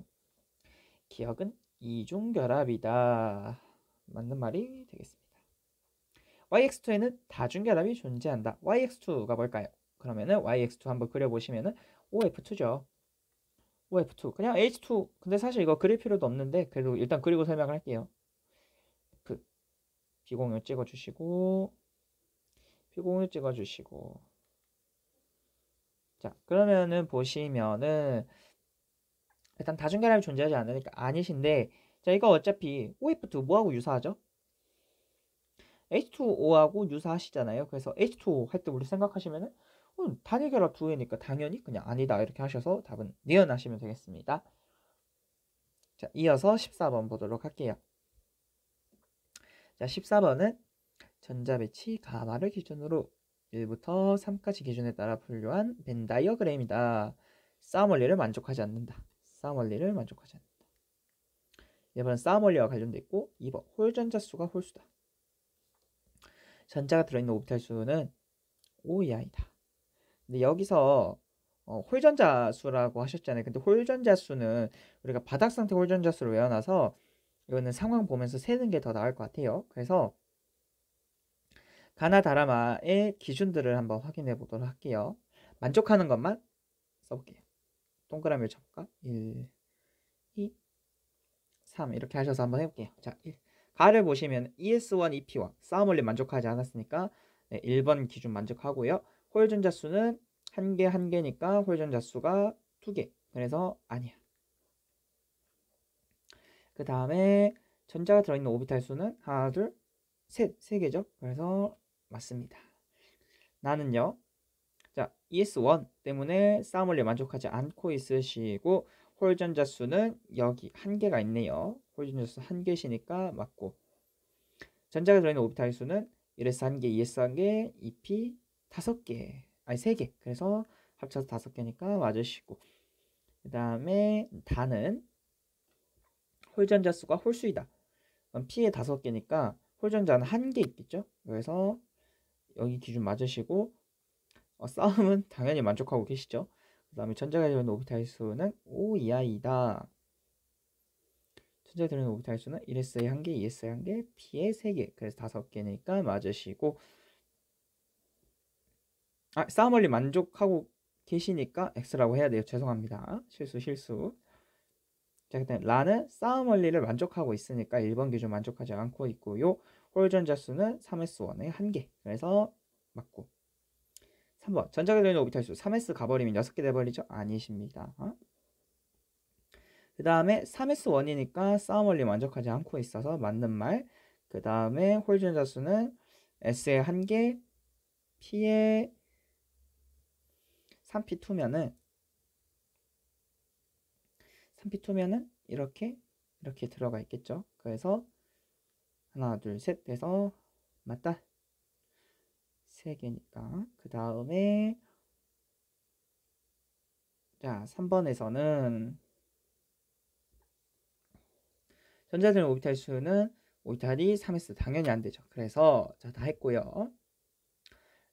S1: 기억은 이중결합이다. 맞는 말이 되겠습니다. YX2에는 다중결합이 존재한다. YX2가 뭘까요? 그러면은 YX2 한번 그려보시면은 OF2죠. OF2 그냥 H2. 근데 사실 이거 그릴 필요도 없는데 그래도 일단 그리고 설명을 할게요. F 비공유 찍어주시고 비공유 찍어주시고. 자, 그러면은 보시면은 일단 다중결합이 존재하지 않으니까 아니신데, 자, 이거 어차피 OF2 뭐하고 유사하죠? H2O하고 유사하시잖아요. 그래서 H2O 할 때 우리 생각하시면은 단일 결합 2회니까 당연히 그냥 아니다 이렇게 하셔서 답은 니은 하시면 되겠습니다. 자, 이어서 14번 보도록 할게요. 자, 14번은 전자배치 가마를 기준으로 1부터 3까지 기준에 따라 분류한 벤 다이어그램이다. 싸움 원리를 만족하지 않는다. 싸움 원리를 만족하지 않는다. 1번 싸움 원리와 관련돼 있고, 2번 홀전자 수가 홀수다. 전자가 들어있는 오비탈 수는 5 이하이다. 근데 여기서 홀전자 수라고 하셨잖아요. 근데 홀전자 수는 우리가 바닥 상태 홀전자 수를 외워놔서 이거는 상황 보면서 세는 게 더 나을 것 같아요. 그래서 가나다라마의 기준들을 한번 확인해 보도록 할게요. 만족하는 것만 써볼게요. 동그라미를 쳐볼까? 1, 2, 3 이렇게 하셔서 한번 해볼게요. 자, 1. 가를 보시면 ES1, EP1 싸움 원리 만족하지 않았으니까 1번 기준 만족하고요. 홀전자 수는 한 개니까 홀전자 수가 2개. 그래서 아니야. 그 다음에 전자가 들어있는 오비탈 수는 하나, 둘, 셋, 3개죠. 그래서 맞습니다. 나는요. 자, ES1 때문에 싸움 원리 만족하지 않고 있으시고, 홀전자 수는 여기 한 개가 있네요. 홀전자 수 한 개시니까 맞고, 전자가 들어있는 오비탈 수는 1S 1개, 2S 1개, EP 5개, 아니 3개. 그래서 합쳐서 5개니까 맞으시고, 그 다음에 다는 홀전자 수가 홀수이다. P에 5개니까 홀전자는 1개 있겠죠. 그래서 여기 기준 맞으시고, 싸움은 당연히 만족하고 계시죠. 그 다음에 전자가 들어있는 오비탈 수는 5 이하이다. 전자가 들어있는 오비탈 수는 1S에 1개, 2S에 1개, P에 3개. 그래서 5개니까 맞으시고, 싸움 원리 만족하고 계시니까 X라고 해야 돼요. 죄송합니다. 실수. 자, 그다음 라는 싸움 원리를 만족하고 있으니까 1번 기준 만족하지 않고 있고요. 홀 전자수는 3S1의 1개. 그래서 맞고. 3번 전자가 되는 오비탈 수 3S 가버리면 6개 돼버리죠? 아니십니다. 그 다음에 3S1이니까 싸움 원리 만족하지 않고 있어서 맞는 말. 그 다음에 홀 전자수는 S의 1개, P의 3P2면은 이렇게 들어가 있겠죠. 그래서 하나 둘 셋 해서 맞다. 3개니까. 그 다음에 자 3번에서는 전자들 오비탈 수는 오비탈이 3s 당연히 안 되죠. 그래서 자 다 했고요.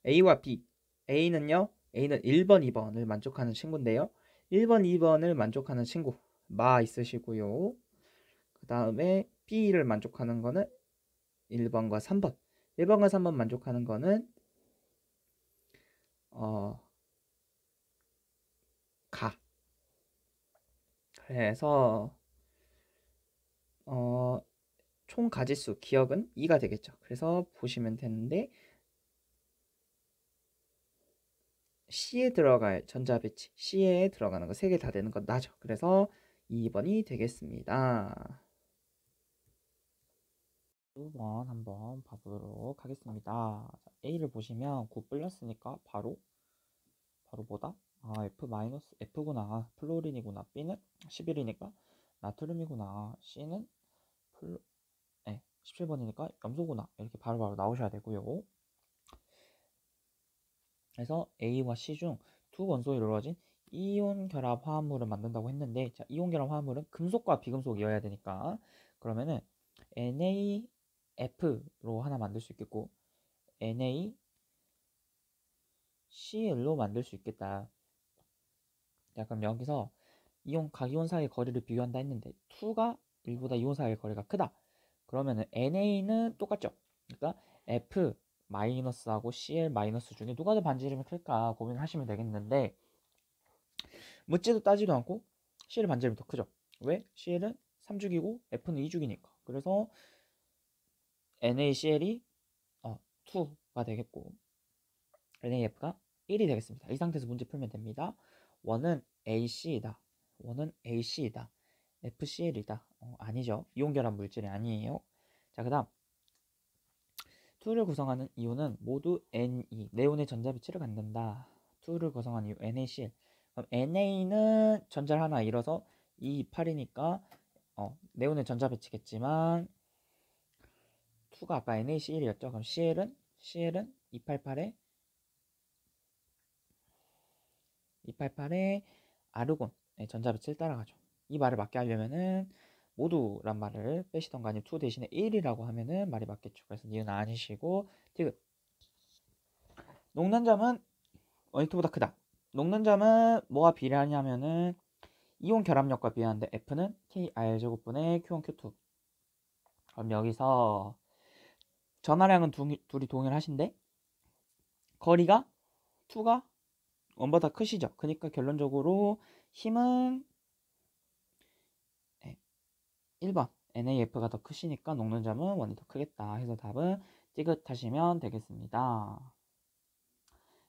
S1: A와 B. A는 1번, 2번을 만족하는 친구인데요. 1번, 2번을 만족하는 친구 마 있으시고요. 그 다음에 B를 만족하는 거는 1번과 3번. 1번과 3번 만족하는 거는 가. 그래서 총 가지수 기억은 2가 되겠죠. 그래서 보시면 되는데 C에 들어갈 전자 배치, C에 들어가는 거 3개 다 되는 건 나죠. 그래서 2번이 되겠습니다. 2번 한번 봐보도록 하겠습니다. 자, A를 보시면 9 플러스니까 바로 뭐다? F 마이너스 F구나. 플로린이구나. B는 11이니까 나트륨이구나. C는 17번이니까 염소구나. 이렇게 바로바로 나오셔야 되고요. 그래서 A와 C 중 두 원소로 이루어진 이온 결합 화합물을 만든다고 했는데, 자, 이온 결합 화합물은 금속과 비금속이어야 되니까 그러면은 NaF로 하나 만들 수 있겠고 NaCl로 만들 수 있겠다. 자, 그럼 여기서 각이온 사이의 거리를 비교한다 했는데 2가 1보다 이온 사이의 거리가 크다. 그러면은 NA는 똑같죠. 그러니까 F 마이너스하고 CL 마이너스 중에 누가 더 반지름이 클까 고민하시면 되겠는데, 묻지도 따지도 않고 CL 반지름이 더 크죠. 왜? CL은 3죽이고 F는 2죽이니까. 그래서 NaCl이 2가 되겠고 NaF가 1이 되겠습니다. 이 상태에서 문제 풀면 됩니다. 원은 AC이다. FCl이다. 아니죠. 이온 결합 물질이 아니에요. 자, 그 다음 2를 구성하는 이온은 모두 Ne, 네온의 전자 배치를 갖는다. 2를 구성하는 이온 NaCl. 그럼 NA는 전자를 하나 잃어서 228이니까 네온의 전자 배치겠지만 2가 아까 NaCl이었죠. 그럼 CL은 288에 아르곤 전자 배치를 따라가죠. 이 말을 맞게 하려면은 모두란 말을 빼시던가 아니면 2 대신에 1이라고 하면은 말이 맞겠죠. 그래서 니은 아니시고 디귿. 녹는점은 원히트보다 크다. 녹는점은 뭐와 비례하냐면은 이온 결합력과 비례하는데 F는 KR제곱분의 Q1 Q2. 그럼 여기서 전하량은 둘이 동일하신데 거리가 2가 1보다 크시죠. 그러니까 결론적으로 힘은 1번 NAF가 더 크시니까 녹는점은 원이 더 크겠다 해서 답은 띠긋하시면 되겠습니다.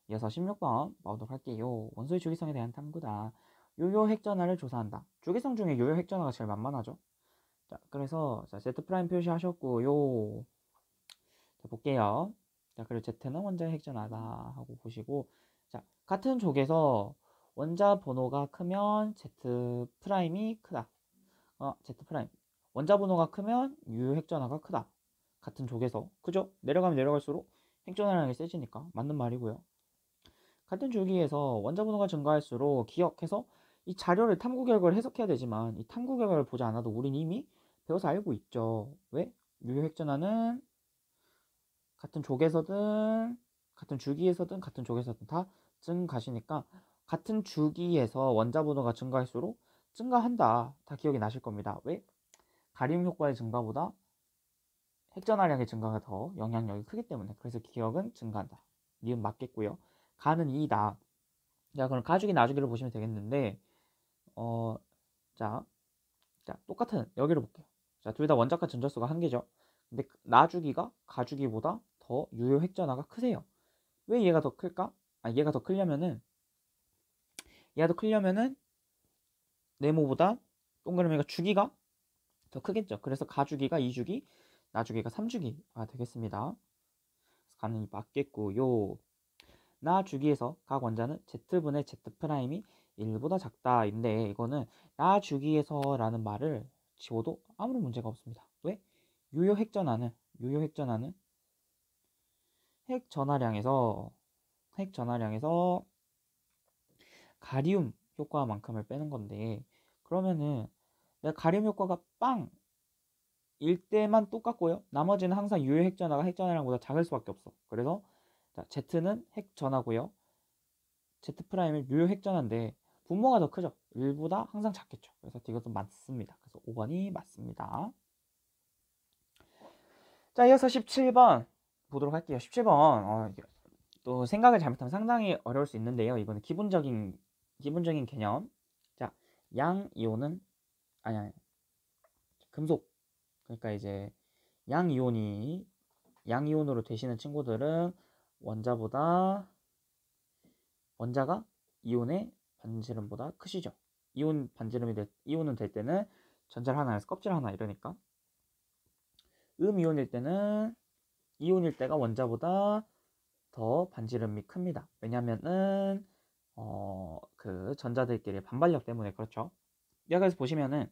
S1: 이어서 16번 봐보도록 할게요. 원소의 주기성에 대한 탐구다. 요요 핵전하를 조사한다. 주기성 중에 요요 핵전하가 제일 만만하죠. 자, 그래서 자, Z 프라임 표시하셨고요. 자, 볼게요. 자, 그리고 Z는 원자의 핵전하다 하고 보시고, 자, 같은 족에서 원자 번호가 크면 Z 프라임이 크다. Z 프라임. 원자 번호가 크면 유효 핵전하가 크다. 같은 족에서. 그죠? 내려가면 내려갈수록 핵전하라는 게 세지니까 맞는 말이고요. 같은 주기에서 원자 번호가 증가할수록 기억해서 이 자료를 탐구 결과를 해석해야 되지만 이 탐구 결과를 보지 않아도 우린 이미 배워서 알고 있죠. 왜? 유효 핵전하는 같은 족에서든 같은 주기에서든 같은 족에서든 다 증가시니까 같은 주기에서 원자 번호가 증가할수록 증가한다. 다 기억이 나실 겁니다. 왜? 가림 효과의 증가보다 핵전하량의 증가가 더 영향력이 크기 때문에. 그래서 기억은 증가한다. 니은 맞겠고요. 가는 2다. 자, 그럼 가주기 나주기를 보시면 되겠는데, 어, 자, 똑같은 여기를 볼게요. 자, 둘 다 원자과 전자수가 한 개죠. 근데 나주기가 가주기보다 더 유효 획전화가 크세요. 왜 얘가 더 클까? 얘가 더 크려면은 네모보다 동그라미가 주기가 더 크겠죠. 그래서 가주기가 2주기, 나주기가 3주기가 되겠습니다. 가능이 맞겠고요. 나주기에서 각 원자는 Z분의 Z'이 1보다 작다인데 이거는 나주기에서라는 말을 지워도 아무런 문제가 없습니다. 왜? 유효 핵전하는 핵전하량에서 가리움 효과만큼을 빼는 건데, 그러면은 내가 가리움 효과가 빵일 때만 똑같고요. 나머지는 항상 유효 핵전하가 핵전하량보다 작을 수밖에 없어. 그래서 자, Z는 핵전하고요. Z'을 유효 핵전하인데 분모가 더 크죠. 1보다 항상 작겠죠. 그래서 이것도 맞습니다. 그래서 5번이 맞습니다. 자, 이어서 17번 보도록 할게요. 17번 또 생각을 잘못하면 상당히 어려울 수 있는데요. 이거는 기본적인 개념. 자, 양이온은 아니 금속, 그러니까 이제 양이온으로 되시는 친구들은 원자가 이온의 반지름보다 크시죠. 이온은 될 때는 전자를 하나에서 껍질 하나 이러니까. 이온일 때가 원자보다 더 반지름이 큽니다. 왜냐면은 그 전자들끼리 반발력 때문에. 그렇죠. 여기서 보시면은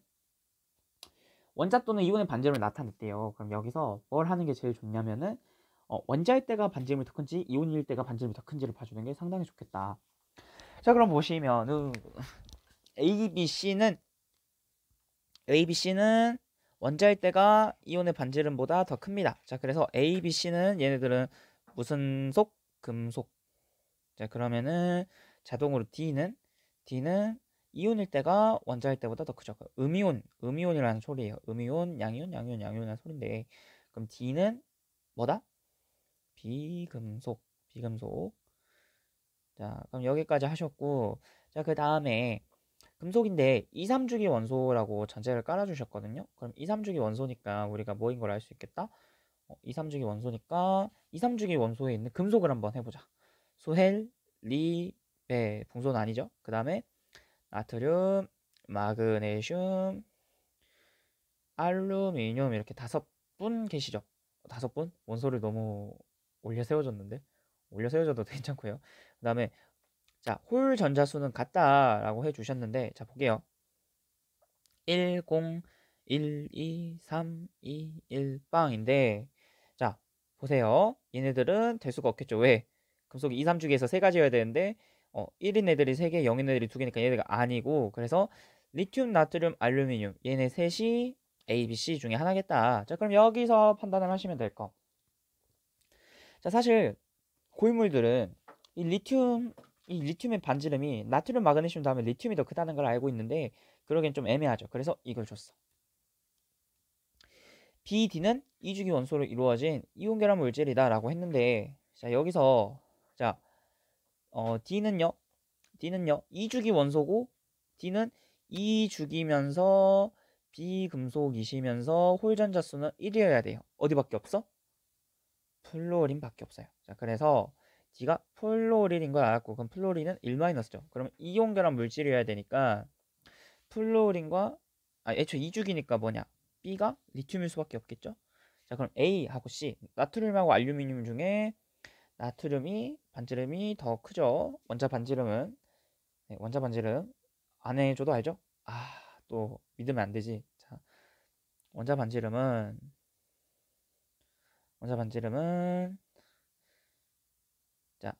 S1: 원자 또는 이온의 반지름을 나타냈대요. 그럼 여기서 뭘 하는 게 제일 좋냐면은 원자일 때가 반지름이 더 큰지 이온일 때가 반지름이 더 큰지를 봐주는 게 상당히 좋겠다. 자, 그럼 보시면 ABC는 원자일 때가 이온의 반지름보다 더 큽니다. 자, 그래서 ABC는 얘네들은 무슨 속? 금속. 자, 그러면은 자동으로 D는 이온일 때가 원자일 때보다 더 크죠. 음이온이라는 소리예요. 음이온, 양이온이라는 소리인데, 그럼 D는 뭐다? 비금속. 자, 그럼 여기까지 하셨고, 자, 그 다음에 금속인데 2, 3주기 원소라고 전제를 깔아주셨거든요. 그럼 2, 3주기 원소니까 우리가 뭐인 걸 알 수 있겠다? 2, 3주기 원소니까 2, 3주기 원소에 있는 금속을 한번 해보자. 소헬, 리, 베, 붕소는 아니죠. 그 다음에 나트륨, 마그네슘, 알루미늄 이렇게 5분 계시죠. 5분? 원소를 너무 올려 세워줬는데? 올려 세워줘도 괜찮고요. 그 다음에 자, 홀 전자수는 같다라고 해주셨는데, 자, 볼게요. 1, 0, 1, 2, 3, 2, 1, 빵인데, 자, 보세요. 얘네들은 될 수가 없겠죠. 왜? 금속이 2, 3주기에서 3가지여야 되는데, 1인 애들이 3개, 0인 애들이 2개니까 얘네가 아니고, 그래서 리튬, 나트륨, 알루미늄, 얘네 셋이 A, B, C 중에 하나겠다. 자, 그럼 여기서 판단을 하시면 될 거. 자, 사실 고인물들은 이 리튬의 반지름이 나트륨, 마그네슘 다음에 리튬이 더 크다는 걸 알고 있는데 그러기엔 좀 애매하죠. 그래서 이걸 줬어. BD는 이주기 원소로 이루어진 이온 결합 물질이다 라고 했는데, 자, 여기서 자, D는요 이주기 원소고 D는 이주기면서 비금속이시면서 홀전자 수는 1이어야 돼요. 어디밖에 없어? 플로린밖에 없어요. 자, 그래서 D가 플로린인 걸 알았고, 그럼 플로린은 1-죠. 그러면 이온 결합 물질이어야 되니까 플로린과 애초에 이주기니까 뭐냐? B가 리튬일 수밖에 없겠죠. 자, 그럼 A하고 C, 나트륨하고 알루미늄 중에 나트륨이 반지름이 더 크죠. 원자 반지름 안 해줘도 알죠? 또 믿으면 안 되지. 자, 원자 반지름은 자,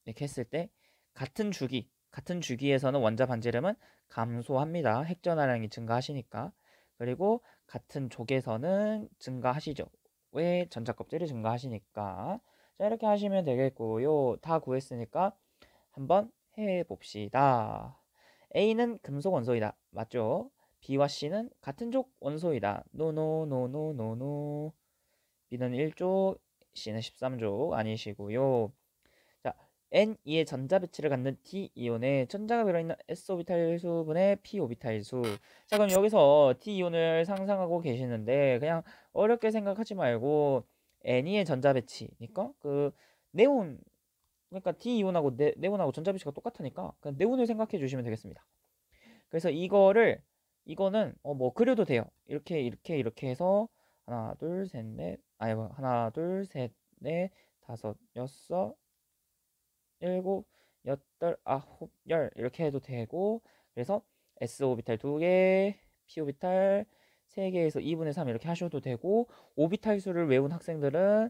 S1: 이렇게 했을 때 같은 주기에서는 원자 반지름은 감소합니다. 핵전하량이 증가하시니까. 그리고 같은 족에서는 증가하시죠. 왜? 전자 껍질이 증가하시니까. 자, 이렇게 하시면 되겠고요. 다 구했으니까 한번 해봅시다. A는 금속 원소이다. 맞죠? B와 C는 같은 족 원소이다. 노노노노노노. B는 1족, C는 13족 아니시고요.
S2: N2의 전자배치를 갖는 D-이온에 전자가 들어있는 S 오비탈 수분의 P 오비탈 수. 자, 그럼 여기서 D-이온을 상상하고 계시는데 그냥 어렵게 생각하지 말고 N2의 전자배치니까 그 네온, 그러니까 D-이온하고 네온하고 전자배치가 똑같으니까 그냥 네온을 생각해 주시면 되겠습니다. 그래서 이거는 뭐 그려도 돼요. 이렇게 해서 하나 둘 셋 넷, 아니 뭐 하나 둘 셋 넷 다섯 여섯 일곱 여덟 아홉 열 이렇게 해도 되고, 그래서 S 오비탈 2개, P 오비탈 3개에서 2분의 3 이렇게 하셔도 되고, 오비탈 수를 외운 학생들은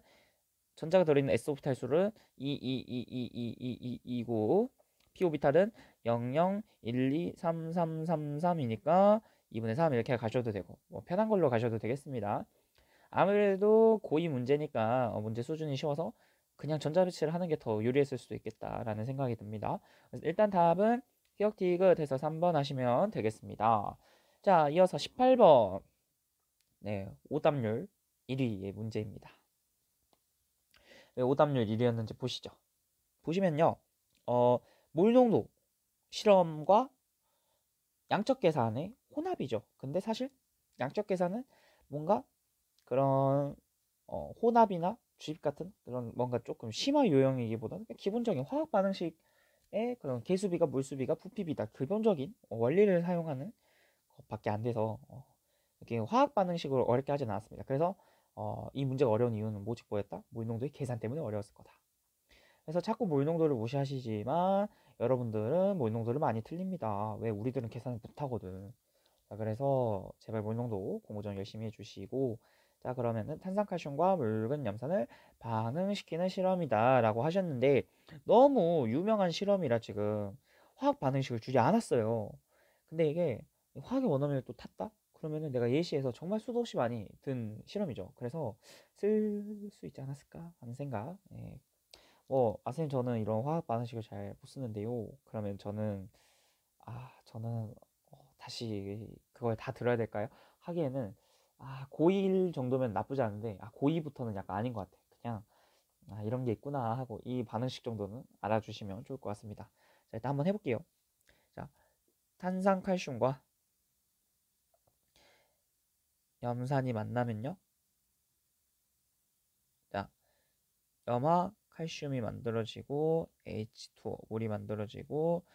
S2: 전자가 들어있는 S 오비탈 수는 2, 2, 2, 2, 2, 2, 2, 2고 P 오비탈은 0, 0, 1, 2, 3, 3, 3, 3이니까 2분의 3 이렇게 가셔도 되고, 뭐 편한 걸로 가셔도 되겠습니다. 아무래도 고2 문제니까 문제 수준이 쉬워서 그냥 전자배치를 하는 게 더 유리했을 수도 있겠다라는 생각이 듭니다. 그래서 일단 답은 기억티귿해서 3번 하시면 되겠습니다. 자, 이어서 18번. 네, 오답률 1위의 문제입니다. 왜 오답률 1위였는지 보시죠. 보시면요, 몰농도 실험과 양적 계산의 혼합이죠. 근데 사실 양적 계산은 뭔가 그런 혼합이나 주입 같은 그런 뭔가 조금 심화 요형이기보다는 기본적인 화학 반응식의 그런 개수비가 물수비가 부피비다 기본적인 원리를 사용하는 것밖에 안 돼서 이렇게 화학 반응식으로 어렵게 하진 않았습니다. 그래서 이 문제가 어려운 이유는 오직 뭐였다? 물농도의 계산 때문에 어려웠을 거다. 그래서 자꾸 물농도를 무시하시지만 여러분들은 물농도를 많이 틀립니다. 왜? 우리들은 계산을 못하거든. 자, 그래서 제발 물농도 공부 좀 열심히 해주시고, 자, 그러면은 탄산칼슘과 묽은 염산을 반응시키는 실험이다 라고 하셨는데, 너무 유명한 실험이라 지금 화학 반응식을 주지 않았어요. 근데 이게 화학의 원어민을 또 탔다? 그러면은 내가 예시에서 정말 수도 없이 많이 든 실험이죠. 그래서 쓸 수 있지 않았을까 하는 생각. 예. 선생님, 저는 이런 화학 반응식을 잘 못 쓰는데요. 그러면 저는 다시 그걸 다 들어야 될까요? 하기에는 고1 정도면 나쁘지 않은데 고2부터는 약간 아닌 것 같아. 그냥 이런 게 있구나 하고 이 반응식 정도는 알아주시면 좋을 것 같습니다. 자, 일단 한번 해볼게요. 자, 탄산칼슘과 염산이 만나면요. 자, 염화 칼슘이 만들어지고 H2O 물이 만들어지고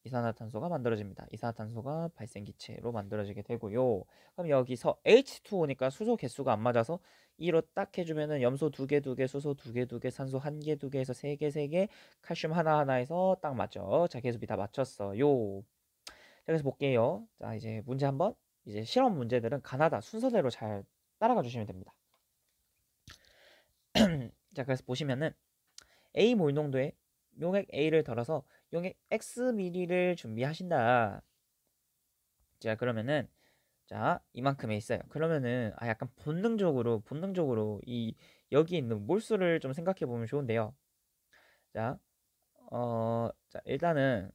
S2: 이산화탄소가 만들어집니다. 이산화탄소가 발생기체로 만들어지게 되고요. 그럼 여기서 H2O니까 수소 개수가 안 맞아서 2로 딱 해주면은 염소 2개 2개, 수소 2개 2개, 산소 1개 2개 해서 3개 3개, 칼슘 하나하나 해서 딱 맞죠. 자, 개수비 다 맞췄어요. 자, 그래서 볼게요. 자, 이제 문제 한번, 이제 실험 문제들은 가나다 순서대로 잘 따라가 주시면 됩니다. 자, 그래서 보시면은 A 몰농도에 용액 A를 덜어서 용액 X ml를 준비하신다. 자, 그러면은 자, 이만큼에 있어요. 그러면은 약간 본능적으로 이 여기 있는 몰수를 좀 생각해 보면 좋은데요. 자, 자, 일단은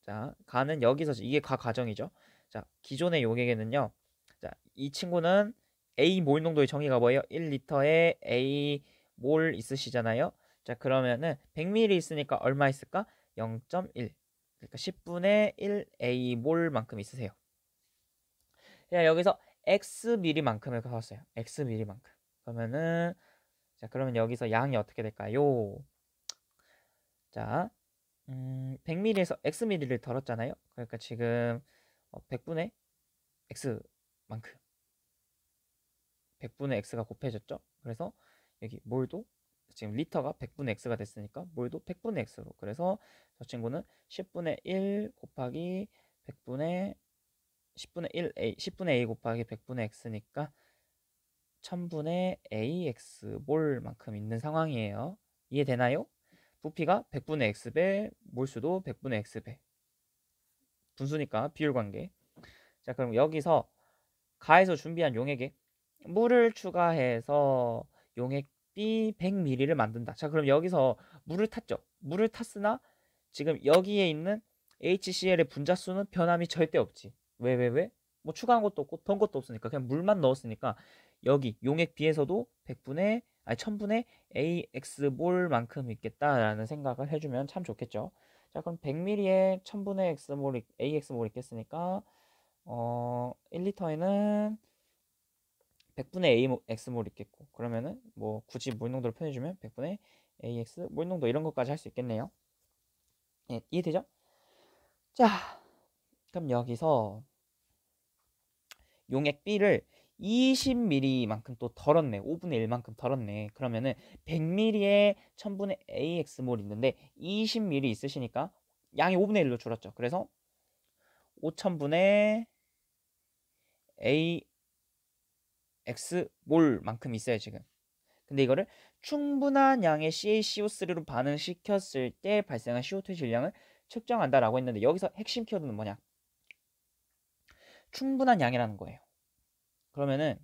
S2: 자, 가는 여기서 이게 가 과정이죠. 자, 기존의 용액에는요. 자, 이 친구는 A 몰 농도의 정의가 뭐예요? 1리터에 A 몰 있으시잖아요. 자, 그러면은 100ml 있으니까 얼마 있을까? 0.1. 그러니까 10분의 1 A 몰만큼 있으세요. 자, 여기서 X ml만큼을 썼어요. X ml만큼. 그러면은 자, 그러면 여기서 양이 어떻게 될까요? 자, 100ml에서 X ml를 덜었잖아요. 그러니까 지금 100분의 X만큼 100분의 X가 곱해졌죠. 그래서 여기 몰도 지금 리터가 100분의 X가 됐으니까 몰도 100분의 X로, 그래서 저 친구는 10분의 1 곱하기 100분의 10분의 1 A 10분의 A 곱하기 100분의 X니까 1000분의 AX 몰만큼 있는 상황이에요. 이해되나요? 부피가 100분의 X배, 몰수도 100분의 X배. 분수니까 비율 관계. 자, 그럼 여기서 가해서 준비한 용액에 물을 추가해서 용액비 100ml를 만든다. 자, 그럼 여기서 물을 탔죠. 물을 탔으나 지금 여기에 있는 HCl의 분자수는 변함이 절대 없지. 왜? 뭐 추가한 것도 없고 던 것도 없으니까 그냥 물만 넣었으니까 여기 용액비에서도 아니 1000분의 AX몰만큼 있겠다라는 생각을 해주면 참 좋겠죠. 자, 그럼 100ml에 1000분의 AX몰 있겠으니까 1리터에는 100분의 AX몰 있겠고, 그러면은 뭐 굳이 몰농도를 표현해주면 100분의 AX 몰농도 이런 것까지 할 수 있겠네요. 예, 이해되죠? 자, 그럼 여기서 용액 B를 20ml만큼 또 덜었네. 5분의 1만큼 덜었네. 그러면은 100ml에 1000분의 AX몰 있는데 20ml 있으시니까 양이 5분의 1로 줄었죠. 그래서 5000분의 AX몰만큼 있어요, 지금. 근데 이거를 충분한 양의 CaCO3로 반응시켰을 때 발생한 CO2 질량을 측정한다라고 했는데, 여기서 핵심 키워드는 뭐냐? 충분한 양이라는 거예요. 그러면은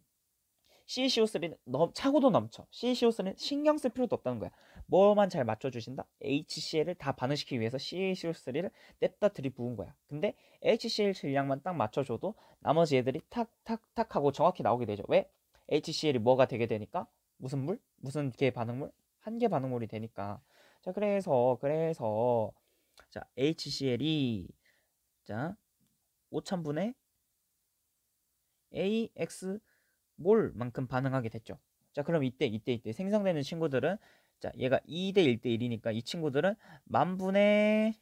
S2: CaCO3는 차고도 넘쳐. CaCO3는 신경 쓸 필요도 없다는 거야. 뭐만 잘 맞춰주신다? HCl을 다 반응시키기 위해서 CaCO3를 냅다 들이부은 거야. 근데 HCl 질량만 딱 맞춰줘도 나머지 애들이 탁탁탁 하고 정확히 나오게 되죠. 왜? HCl이 뭐가 되게 되니까? 무슨 물? 무슨 개 반응물? 한 개 반응물이 되니까. 자, 그래서 자, HCl이 자 5000분의 AX 몰만큼 반응하게 됐죠. 자, 그럼 이때 생성되는 친구들은, 자, 얘가 2대 1대 1이니까 이 친구들은 만분의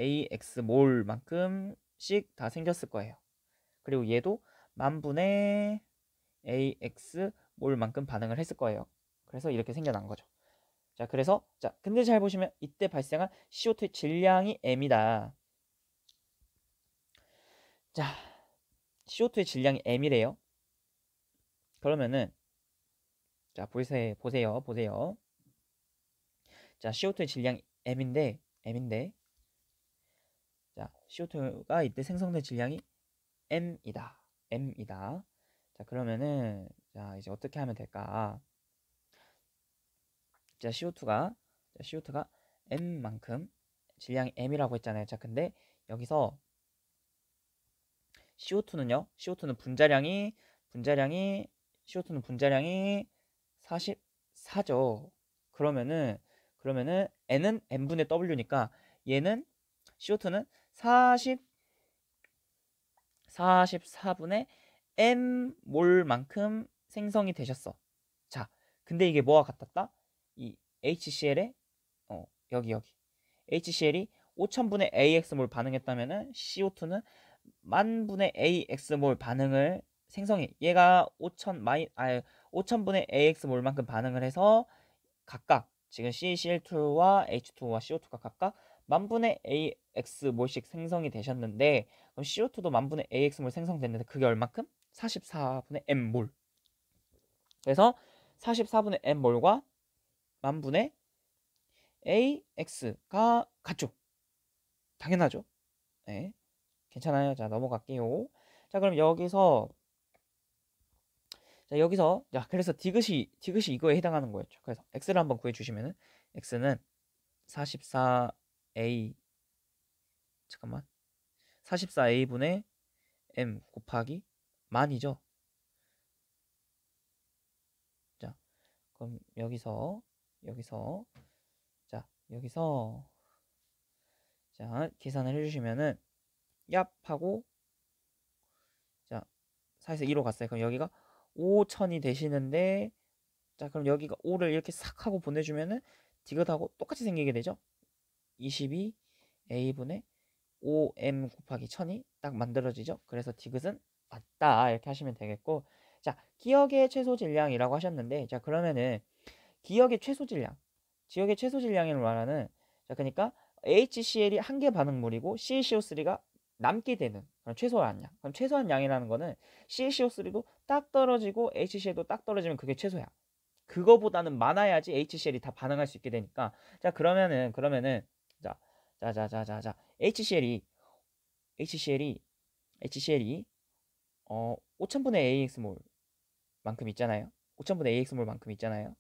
S2: AX 몰만큼씩 다 생겼을 거예요. 그리고 얘도 만분의 AX 몰만큼 반응을 했을 거예요. 그래서 이렇게 생겨난 거죠. 자, 그래서 자, 근데 잘 보시면 이때 발생한 CO2 질량이 M이다. 자, CO2의 질량이 M이래요. 그러면은 자, 보세요. 자, CO2의 질량이 M인데 자, CO2가 이때 생성된 질량이 M이다. 자, 그러면은 자, 이제 어떻게 하면 될까? 자, CO2가 M만큼 질량이 M이라고 했잖아요. 자, 근데 여기서 CO2는 분자량이 44죠. 그러면은 N은 N분의 W니까 얘는 CO2는 44분의 M몰만큼 생성이 되셨어. 자, 근데 이게 뭐와 같았다? 이 HCl에 여기 HCl이 5000분의 AX몰 반응했다면은 CO2는 10,000분의 AX몰 반응을 생성해. 얘가 5000분의 AX몰만큼 반응을 해서 각각 지금 CCl2와 H2와 CO2가 각각 10,000분의 AX몰씩 생성이 되셨는데, 그럼 CO2도 10,000분의 AX몰 생성됐는데 그게 얼마큼? 44분의 M몰. 그래서 44분의 M몰과 10,000분의 AX가 같죠. 당연하죠. 네. 괜찮아요. 자, 넘어갈게요. 자, 그럼 여기서 그래서 디귿이 이거에 해당하는 거였죠. 그래서 x를 한번 구해 주시면은 x는 44a 44a분의 m 곱하기 만이죠. 자, 그럼 여기서 자, 계산을 해 주시면은 얍 하고 자, 4에서 2로 갔어요. 그럼 여기가 5000이 되시는데, 자, 그럼 여기가 5를 이렇게 싹 하고 보내주면은 디귿하고 똑같이 생기게 되죠. 22a분의 5m 곱하기 1000이 딱 만들어지죠. 그래서 디귿은 맞다 이렇게 하시면 되겠고, 자, 기억의 최소 질량이라고 하셨는데, 자, 그러면은 기억의 최소 질량을 말하는, 자, 그러니까 HCl이 한 개 반응물이고 CaCO3가 남게 되는 그런 최소한 양. 그럼 최소한 양이라는 거는 CaCO3도 딱 떨어지고 HCl도 딱 떨어지면 그게 최소야. 그거보다는 많아야지 HCl이 다 반응할 수 있게 되니까. 자, 그러면은 자, HCl이 5000분의 AX몰만큼 있잖아요. 5000분의 AX몰만큼 있잖아요.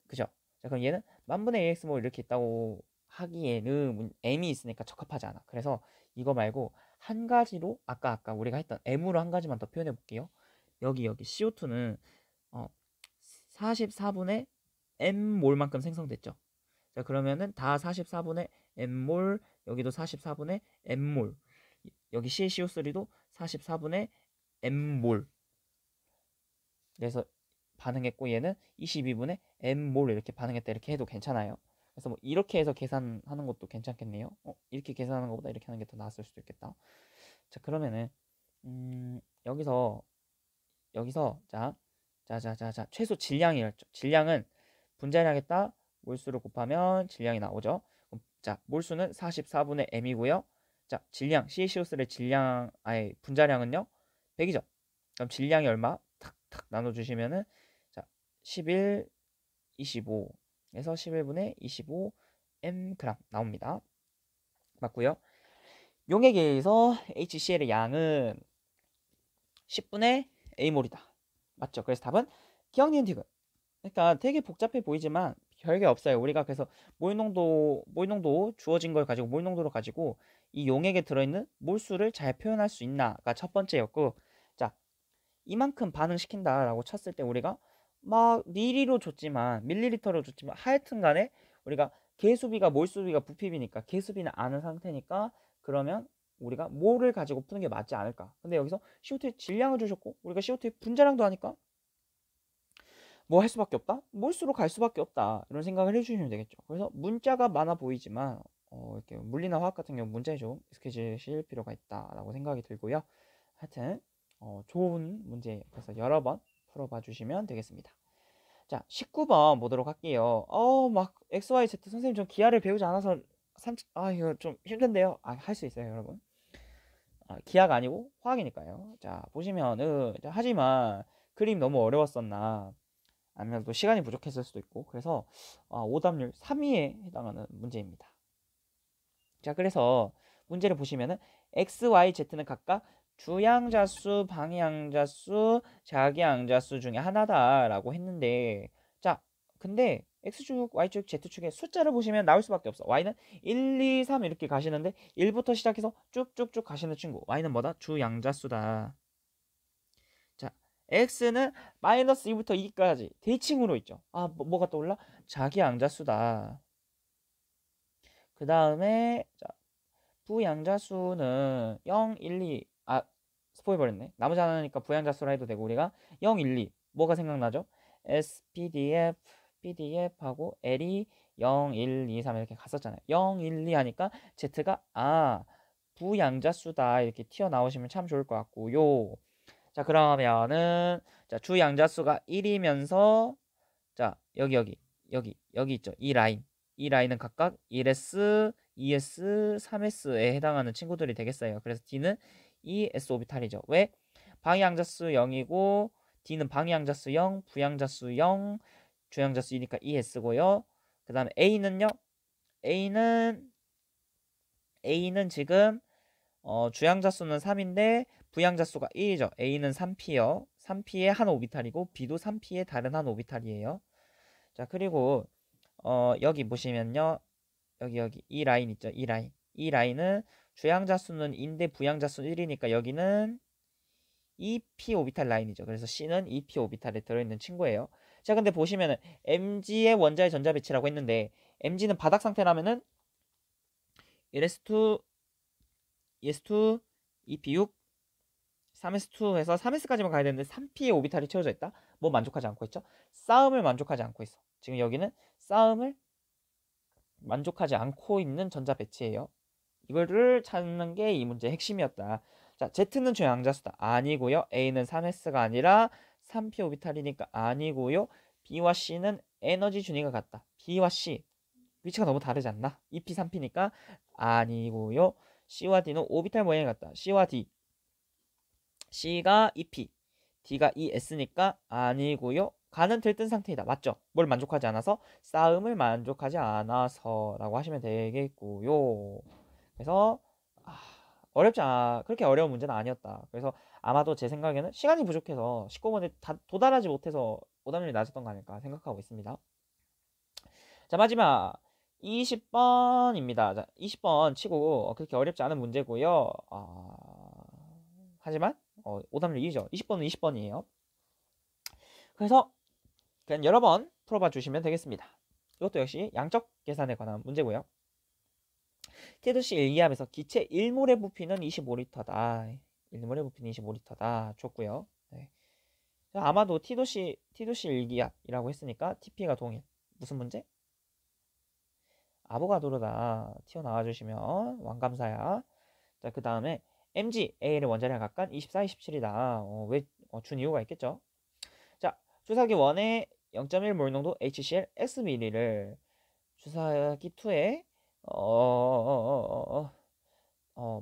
S2: 그죠? 자, 그럼 얘는 10,000분의 AX몰 이렇게 있다고 하기에는 M이 있으니까 적합하지 않아. 그래서 이거 말고 한 가지로 아까 우리가 했던 M으로 한 가지만 더 표현해 볼게요. 여기 CO2는 44분의 m몰만큼 생성됐죠. 자, 그러면은 다 44분의 m몰, 여기도 44분의 m몰, 여기 CaCO3도 44분의 m몰. 그래서 반응했고 얘는 22분의 m몰 이렇게 반응했다 이렇게 해도 괜찮아요. 그래서 뭐 이렇게 해서 계산하는 것도 괜찮겠네요. 이렇게 계산하는 것보다 이렇게 하는 게 더 나았을 수도 있겠다. 자, 그러면은 여기서 자 최소 질량이었죠. 질량은 분자량에다 몰수를 곱하면 질량이 나오죠. 자, 몰수는 44분의 m이고요. 자, 질량 CaCO3의 질량 아예 분자량은요 100이죠. 그럼 질량이 얼마? 탁탁 나눠주시면은 자 11, 25에서 11분의 25 mg 나옵니다. 맞고요. 용액에 의해서 HCl의 양은 10분의 A몰이다. 맞죠? 그래서 답은 기억 니은 디귿. 그러니까 되게 복잡해 보이지만 별게 없어요. 우리가 그래서 몰농도 주어진 걸 가지고 몰농도를 가지고 이 용액에 들어있는 몰수를 잘 표현할 수 있나가 첫 번째였고, 자 이만큼 반응시킨다라고 쳤을 때 우리가 막 미리로 줬지만 밀리리터로 줬지만 하여튼간에 우리가 계수비가 몰수비가 부피비니까 계수비는 아는 상태니까 그러면 우리가 몰을 가지고 푸는 게 맞지 않을까. 근데 여기서 CO2의 질량을 주셨고 우리가 CO2의 분자량도 하니까 뭐 할 수밖에 없다? 몰수로 갈 수밖에 없다. 이런 생각을 해주시면 되겠죠. 그래서 문자가 많아 보이지만 이렇게 물리나 화학 같은 경우 문제에 좀 익숙해지실 필요가 있다라고 생각이 들고요. 하여튼 좋은 문제 그래서 여러 번 풀어봐 주시면 되겠습니다. 자, 19번 보도록 할게요. 막 XYZ 선생님 좀 기하를 배우지 않아서 이거 좀 힘든데요. 할 수 있어요, 여러분. 기하가 아니고 화학이니까요. 자, 보시면은 하지만 그림 너무 어려웠었나 아니면 또 시간이 부족했을 수도 있고 그래서 오답률 3위에 해당하는 문제입니다. 자, 그래서 문제를 보시면은 x, y, z는 각각 주양자수, 방향자수, 자기양자수 중에 하나다라고 했는데, 자, 근데 x축, y축, z축의 숫자를 보시면 나올 수밖에 없어. y는 1, 2, 3 이렇게 가시는데 1부터 시작해서 쭉쭉쭉 가시는 친구. y는 뭐다? 주양자수다. 자, x는 마이너스 2부터 2까지 대칭으로 있죠. 뭐가 떠올라? 자기양자수다. 그 다음에 부양자수는 0, 1, 2 스포일 버렸네. 나머지 하나니까 부양자수라 해도 되고 우리가 0, 1, 2 뭐가 생각나죠? S, PDF, PDF하고 L이 0, 1, 2, 3 이렇게 갔었잖아요. 0, 1, 2 하니까 Z가 부양자수다 이렇게 튀어나오시면 참 좋을 것 같고요. 자, 그러면은 주양자수가 1이면서 자 여기 있죠. 이 라인은 각각 1s, 2s, 3s에 해당하는 친구들이 되겠어요. 그래서 D는 s 오비탈이죠. 왜? 방위양자수 0이고 D는 방위양자수 0, 부양자수 0, 주양자수 2니까 2s고요. 그 다음에 A는요. A는 지금 주양자수는 3인데 부양자수가 1이죠. A는 3p요. 3p의 한 오비탈이고 B도 3p의 다른 한 오비탈이에요. 자, 그리고 여기 보시면요. 여기 이 라인 있죠. 이 라인은 주양자수는 인데 부양자수는 1이니까 여기는 2p 오비탈 라인이죠. 그래서 C는 2p 오비탈에 들어있는 친구예요. 자, 근데 보시면은 Mg의 원자의 전자 배치라고 했는데 Mg는 바닥 상태라면은 1s2, 2s2, 2p6, 3s2 해서 3s까지만 가야 되는데 3p의 오비탈이 채워져 있다. 뭐 만족하지 않고 있죠? 싸움을 만족하지 않고 있어. 지금 여기는 싸움을 만족하지 않고 있는 전자 배치예요. 이거를 찾는 게 이 문제의 핵심이었다. 자, Z는 주양자수다. 아니고요. A는 3s가 아니라 3p 오비탈이니까 아니고요. B와 C는 에너지 준위가 같다. B와 C 위치가 너무 다르지 않나? 2p, 3p니까 아니고요. C와 D는 오비탈 모양이 같다. C와 D C가 2p, D가 2s니까 아니고요. 가는 들뜬 상태이다. 맞죠? 뭘 만족하지 않아서? 싸움을 만족하지 않아서라고 하시면 되겠고요. 그래서 그렇게 어려운 문제는 아니었다. 그래서 아마도 제 생각에는 시간이 부족해서 19번에 도달하지 못해서 오답률이 낮았던 거 아닐까 생각하고 있습니다. 자, 마지막 20번입니다. 자, 20번 치고 그렇게 어렵지 않은 문제고요. 하지만 오답률 2죠. 20번은 20번이에요. 그래서 그냥 여러 번 풀어봐 주시면 되겠습니다. 이것도 역시 양적 계산에 관한 문제고요. T-C 일기압에서 기체 1몰의 부피는 25리터다. 1몰의 부피는 25리터다. 좋고요. 네. 아마도 T-C 일기압이라고 했으니까 TP가 동일. 무슨 문제? 아보가드로다. 튀어나와주시면 왕감사야. 자, 그 다음에 mg, A의 원자량 각각 24, 27이다. 왜 준 이유가 있겠죠? 자, 주사기 1의 0.1몰 농도 HCl Xml를 주사기 2에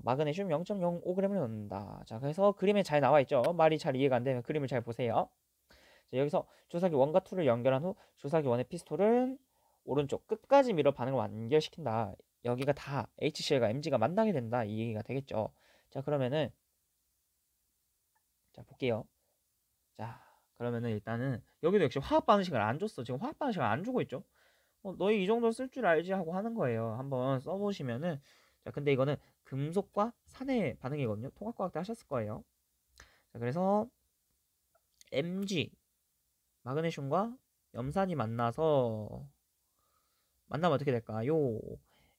S2: 마그네슘 0.05g을 넣는다. 자, 그래서 그림에 잘 나와 있죠. 말이 잘 이해가 안 되면 그림을 잘 보세요. 자, 여기서 주사기 1과 2를 연결한 후 주사기 1의 피스톨은 오른쪽 끝까지 밀어 반응을 완결시킨다. 여기가 다 HCl과 MG가 만나게 된다. 이 얘기가 되겠죠. 자, 그러면은 자, 볼게요. 자, 그러면은 일단은 여기도 역시 화학 반응식을 안 줬어. 지금 화학 반응식을 안 주고 있죠. 너희 이 정도 쓸 줄 알지 하고 하는 거예요. 한번 써보시면은. 자, 근데 이거는 금속과 산의 반응이거든요. 통합과학 때 하셨을 거예요. 자, 그래서 Mg 마그네슘과 염산이 만나면 어떻게 될까요?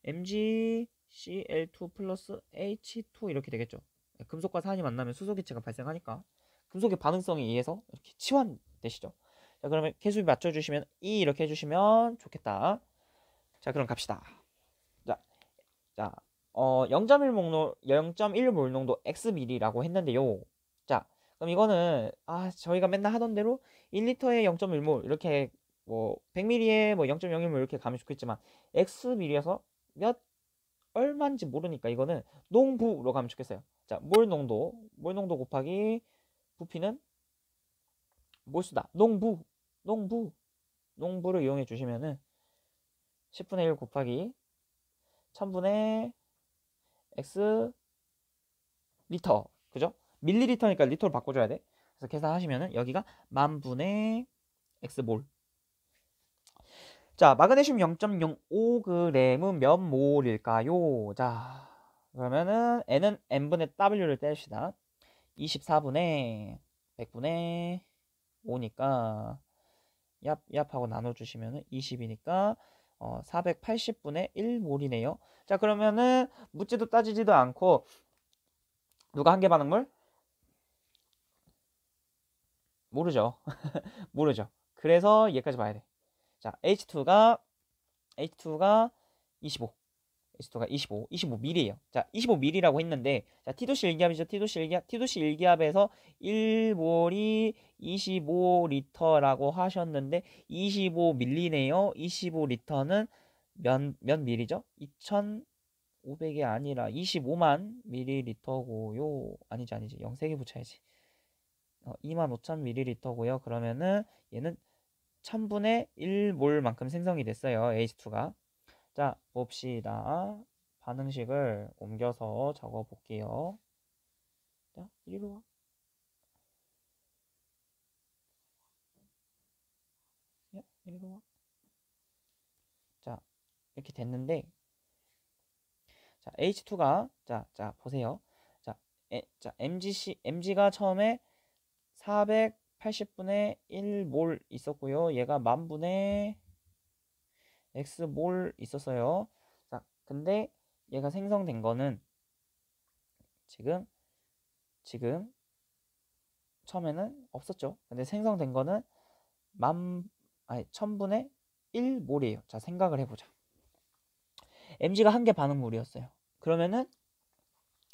S2: MgCl2 플러스 H2 이렇게 되겠죠. 금속과 산이 만나면 수소기체가 발생하니까 금속의 반응성에 의해서 이렇게 치환되시죠. 자, 그러면 개수비 맞춰주시면 E 이렇게 해주시면 좋겠다. 자, 그럼 갑시다. 자, 0.1몰 농도 Xml라고 했는데요. 자, 그럼 이거는 저희가 맨날 하던 대로 1리터에 0.1몰 이렇게 뭐 100ml에 뭐 0.01몰 이렇게 가면 좋겠지만 Xml이어서 몇 얼마인지 모르니까 이거는 농부로 가면 좋겠어요. 자, 몰 농도 곱하기 부피는 몰수다. 농부를 이용해 주시면은 10분의 1 곱하기 1000분의 X 리터, 그죠? 밀리리터니까 리터로 바꿔줘야 돼. 그래서 계산하시면은 여기가 10,000분의 X몰. 자, 마그네슘 0.05g은 몇 몰일까요? 자, 그러면은 N은 N분의 W를 뗍시다. 24분의 100분의 5니까 얍하고 나눠주시면은 20이니까 480분의 1몰이네요. 자, 그러면은 묻지도 따지지도 않고 누가 한계 반응물? 모르죠. 모르죠. 그래서 얘까지 봐야 돼. 자, H2가 25. H2가 25ml예요. 자, 25ml라고 했는데, 자, T-C 일기압이죠. T-C 일기압에서 1몰이 25리터라고 하셨는데 25ml네요. 25리터는 몇 밀리죠? 2,500이 아니라 25만 밀리리터고요. 아니지. 0세개 붙여야지. 25,000ml고요. 그러면은 얘는 1000분의 1몰만큼 생성이 됐어요. H2가. 자, 봅시다. 반응식을 옮겨서 적어 볼게요. 자, 이리로 와. 야, 이리로 와. 자, 이렇게 됐는데, 자, H2가, 자, 보세요. 자, MG가 처음에 480분의 1몰 있었고요. 얘가 10,000분의 X몰 있었어요. 자, 근데 얘가 생성된 거는 지금 처음에는 없었죠. 근데 생성된 거는 1000분의 1몰이에요. 자, 생각을 해보자. MG가 한 개 반응물이었어요. 그러면은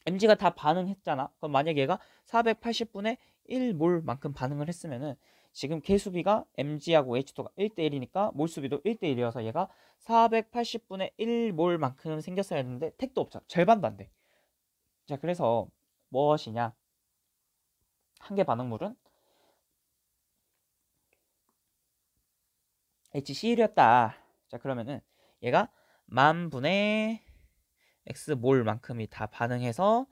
S2: MG가 다 반응했잖아. 그럼 만약 얘가 480분의 1몰만큼 반응을 했으면은 지금 개수비가 MG하고 H2가 1대1이니까 몰수비도 1대1이어서 얘가 480분의 1몰만큼 생겼어야 했는데 택도 없죠. 절반도 안 돼. 자, 그래서 무엇이냐? 한 개 반응물은 HCl이었다. 자, 그러면은 얘가 10,000분의 X몰만큼이 다 반응해서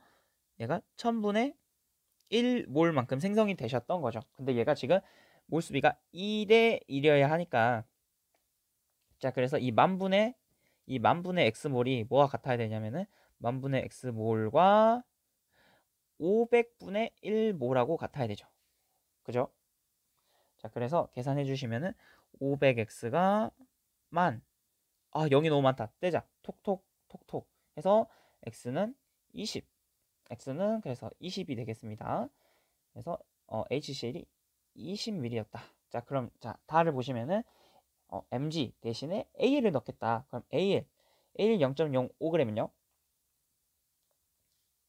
S2: 얘가 1000분의 1몰만큼 생성이 되셨던 거죠. 근데 얘가 지금 몰수비가 2대1이어야 하니까 자, 그래서 이 만분의 X몰이 뭐와 같아야 되냐면은 만분의 X몰과 500분의 1몰하고 같아야 되죠. 그죠? 자, 그래서 계산해 주시면은 500x가 만. 0이 너무 많다. 떼자. 톡톡 톡톡 해서 x는 20. x는 그래서 20이 되겠습니다. 그래서 HCl이 20ml였다. 자, 그럼 자, 다를 보시면은 mg 대신에 AL을 넣겠다. 그럼 AL 0.05g은요?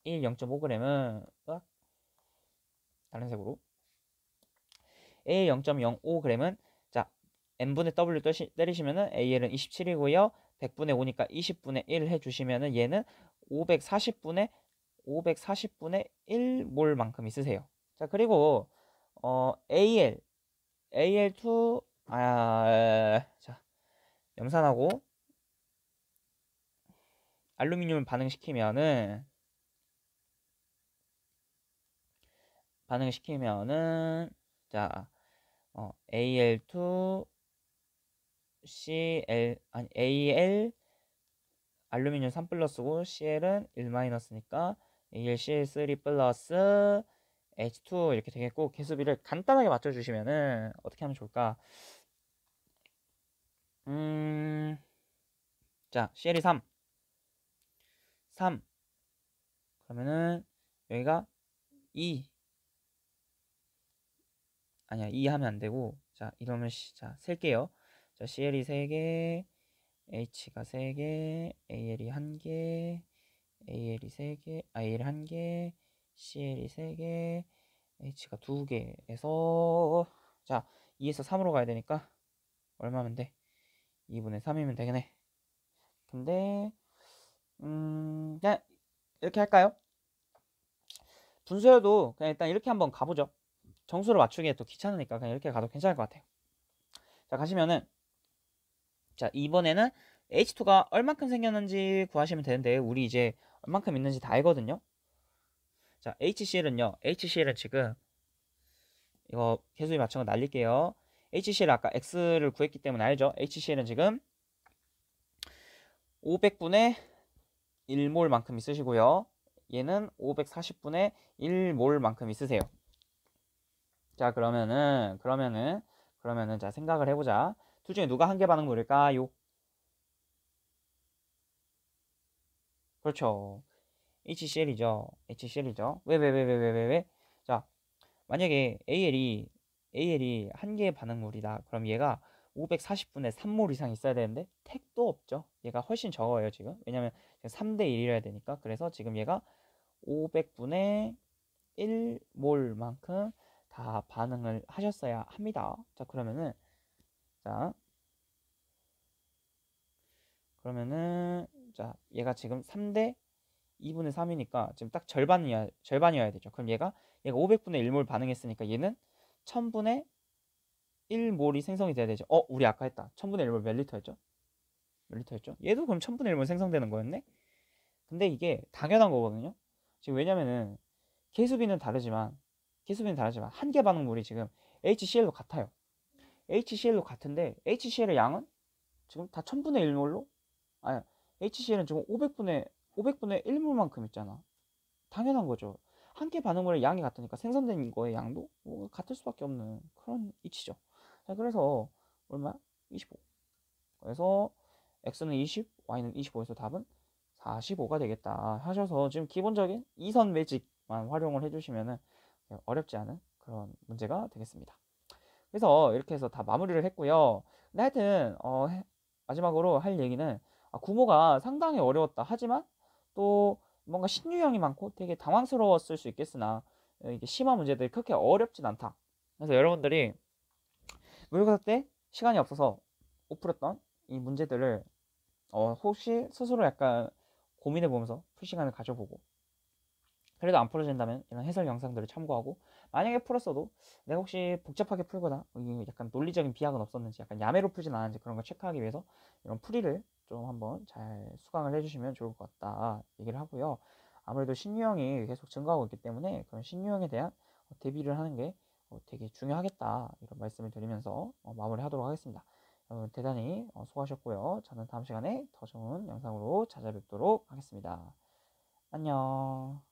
S2: AL 0.5g은 다른 색으로 AL 0.05g은 자, n분의 w 때리시면은 AL은 27이고요. 100분의 5니까 20분의 1 해주시면은 얘는 540분의 1몰만큼 있으세요. 자, 그리고 AL2 자, 염산하고 알루미늄을 반응시키면은 자, AL2 CL 아니 AL 알루미늄 3 플러스고 CL은 1 마이너스니까 AlCl3 플러스 H2 이렇게 되겠고, 개수비를 간단하게 맞춰주시면은 어떻게 하면 좋을까? 자, CL이 3 그러면은 여기가 2 아니야, 2 하면 안 되고, 자, 이러면 자, 셀게요. 자, CL이 3개, H가 3개, AL이 1개, AL이 3개, AL이 1개, CL이 3개, H가 2개에서 자, 2에서 3으로 가야 되니까 얼마면 돼? 2분의 3이면 되겠네. 근데 그냥 이렇게 할까요? 분수여도 그냥 일단 이렇게 한번 가보죠. 정수를 맞추기에 또 귀찮으니까 그냥 이렇게 가도 괜찮을 것 같아요. 자, 가시면은 자, 이번에는 H2가 얼만큼 생겼는지 구하시면 되는데, 우리 이제 얼만큼 있는지 다 알거든요. 자, HCl은 지금 이거 개수비 맞춘 거 날릴게요. HCl 아까 X를 구했기 때문에 알죠? HCl은 지금 500분의 1몰만큼 있으시고요. 얘는 540분의 1몰만큼 있으세요. 자, 그러면은 자, 생각을 해보자. 둘 중에 누가 한 개 반응물일까요? 그렇죠. HCl이죠. 왜? 자, 만약에 AL이 한 개의 반응물이다. 그럼 얘가 540분의 3몰 이상 있어야 되는데 택도 없죠. 얘가 훨씬 적어요, 지금. 왜냐면 3대 1이라 해야 되니까. 그래서 지금 얘가 500분의 1몰만큼 다 반응을 하셨어야 합니다. 자, 자, 그러면은 자, 얘가 지금 3대 2분의 3이니까 지금 딱 절반이어야 되죠. 그럼 얘가 500분의 1몰 반응했으니까 얘는 1000분의 1몰이 생성이 돼야 되죠. 우리 아까 했다. 1000분의 1몰 몇 리터였죠? 얘도 그럼 1000분의 1몰 생성되는 거였네? 근데 이게 당연한 거거든요. 지금 왜냐면은 개수비는 다르지만 한 개 반응물이 지금 HCl로 같아요. HCl로 같은데 HCl의 양은 지금 다 1000분의 1몰로 아니, HCl은 지금 500분의 1몰만큼 있잖아. 당연한 거죠. 한 개 반응물의 양이 같으니까 생성된 거의 양도 뭐 같을 수밖에 없는 그런 이치죠. 자, 그래서 얼마? 25. 그래서 x는 20, y는 25에서 답은 45가 되겠다 하셔서 지금 기본적인 이선 매직만 활용을 해주시면은 어렵지 않은 그런 문제가 되겠습니다. 그래서 이렇게 해서 다 마무리를 했고요. 근데 하여튼 마지막으로 할 얘기는 구모가 상당히 어려웠다. 하지만 또 뭔가 신유형이 많고 되게 당황스러웠을 수 있겠으나 이게 심화 문제들이 그렇게 어렵진 않다. 그래서 여러분들이 모의고사 때 시간이 없어서 못 풀었던 이 문제들을 혹시 스스로 약간 고민해 보면서 풀 시간을 가져보고, 그래도 안 풀어진다면 이런 해설 영상들을 참고하고, 만약에 풀었어도 내가 혹시 복잡하게 풀거나 약간 논리적인 비약은 없었는지, 약간 야매로 풀진 않았는지 그런 걸 체크하기 위해서 이런 풀이를 좀 한번 잘 수강을 해주시면 좋을 것 같다 얘기를 하고요. 아무래도 신유형이 계속 증가하고 있기 때문에 그런 신유형에 대한 대비를 하는 게 되게 중요하겠다 이런 말씀을 드리면서 마무리하도록 하겠습니다. 여러분 대단히 수고하셨고요. 저는 다음 시간에 더 좋은 영상으로 찾아뵙도록 하겠습니다. 안녕.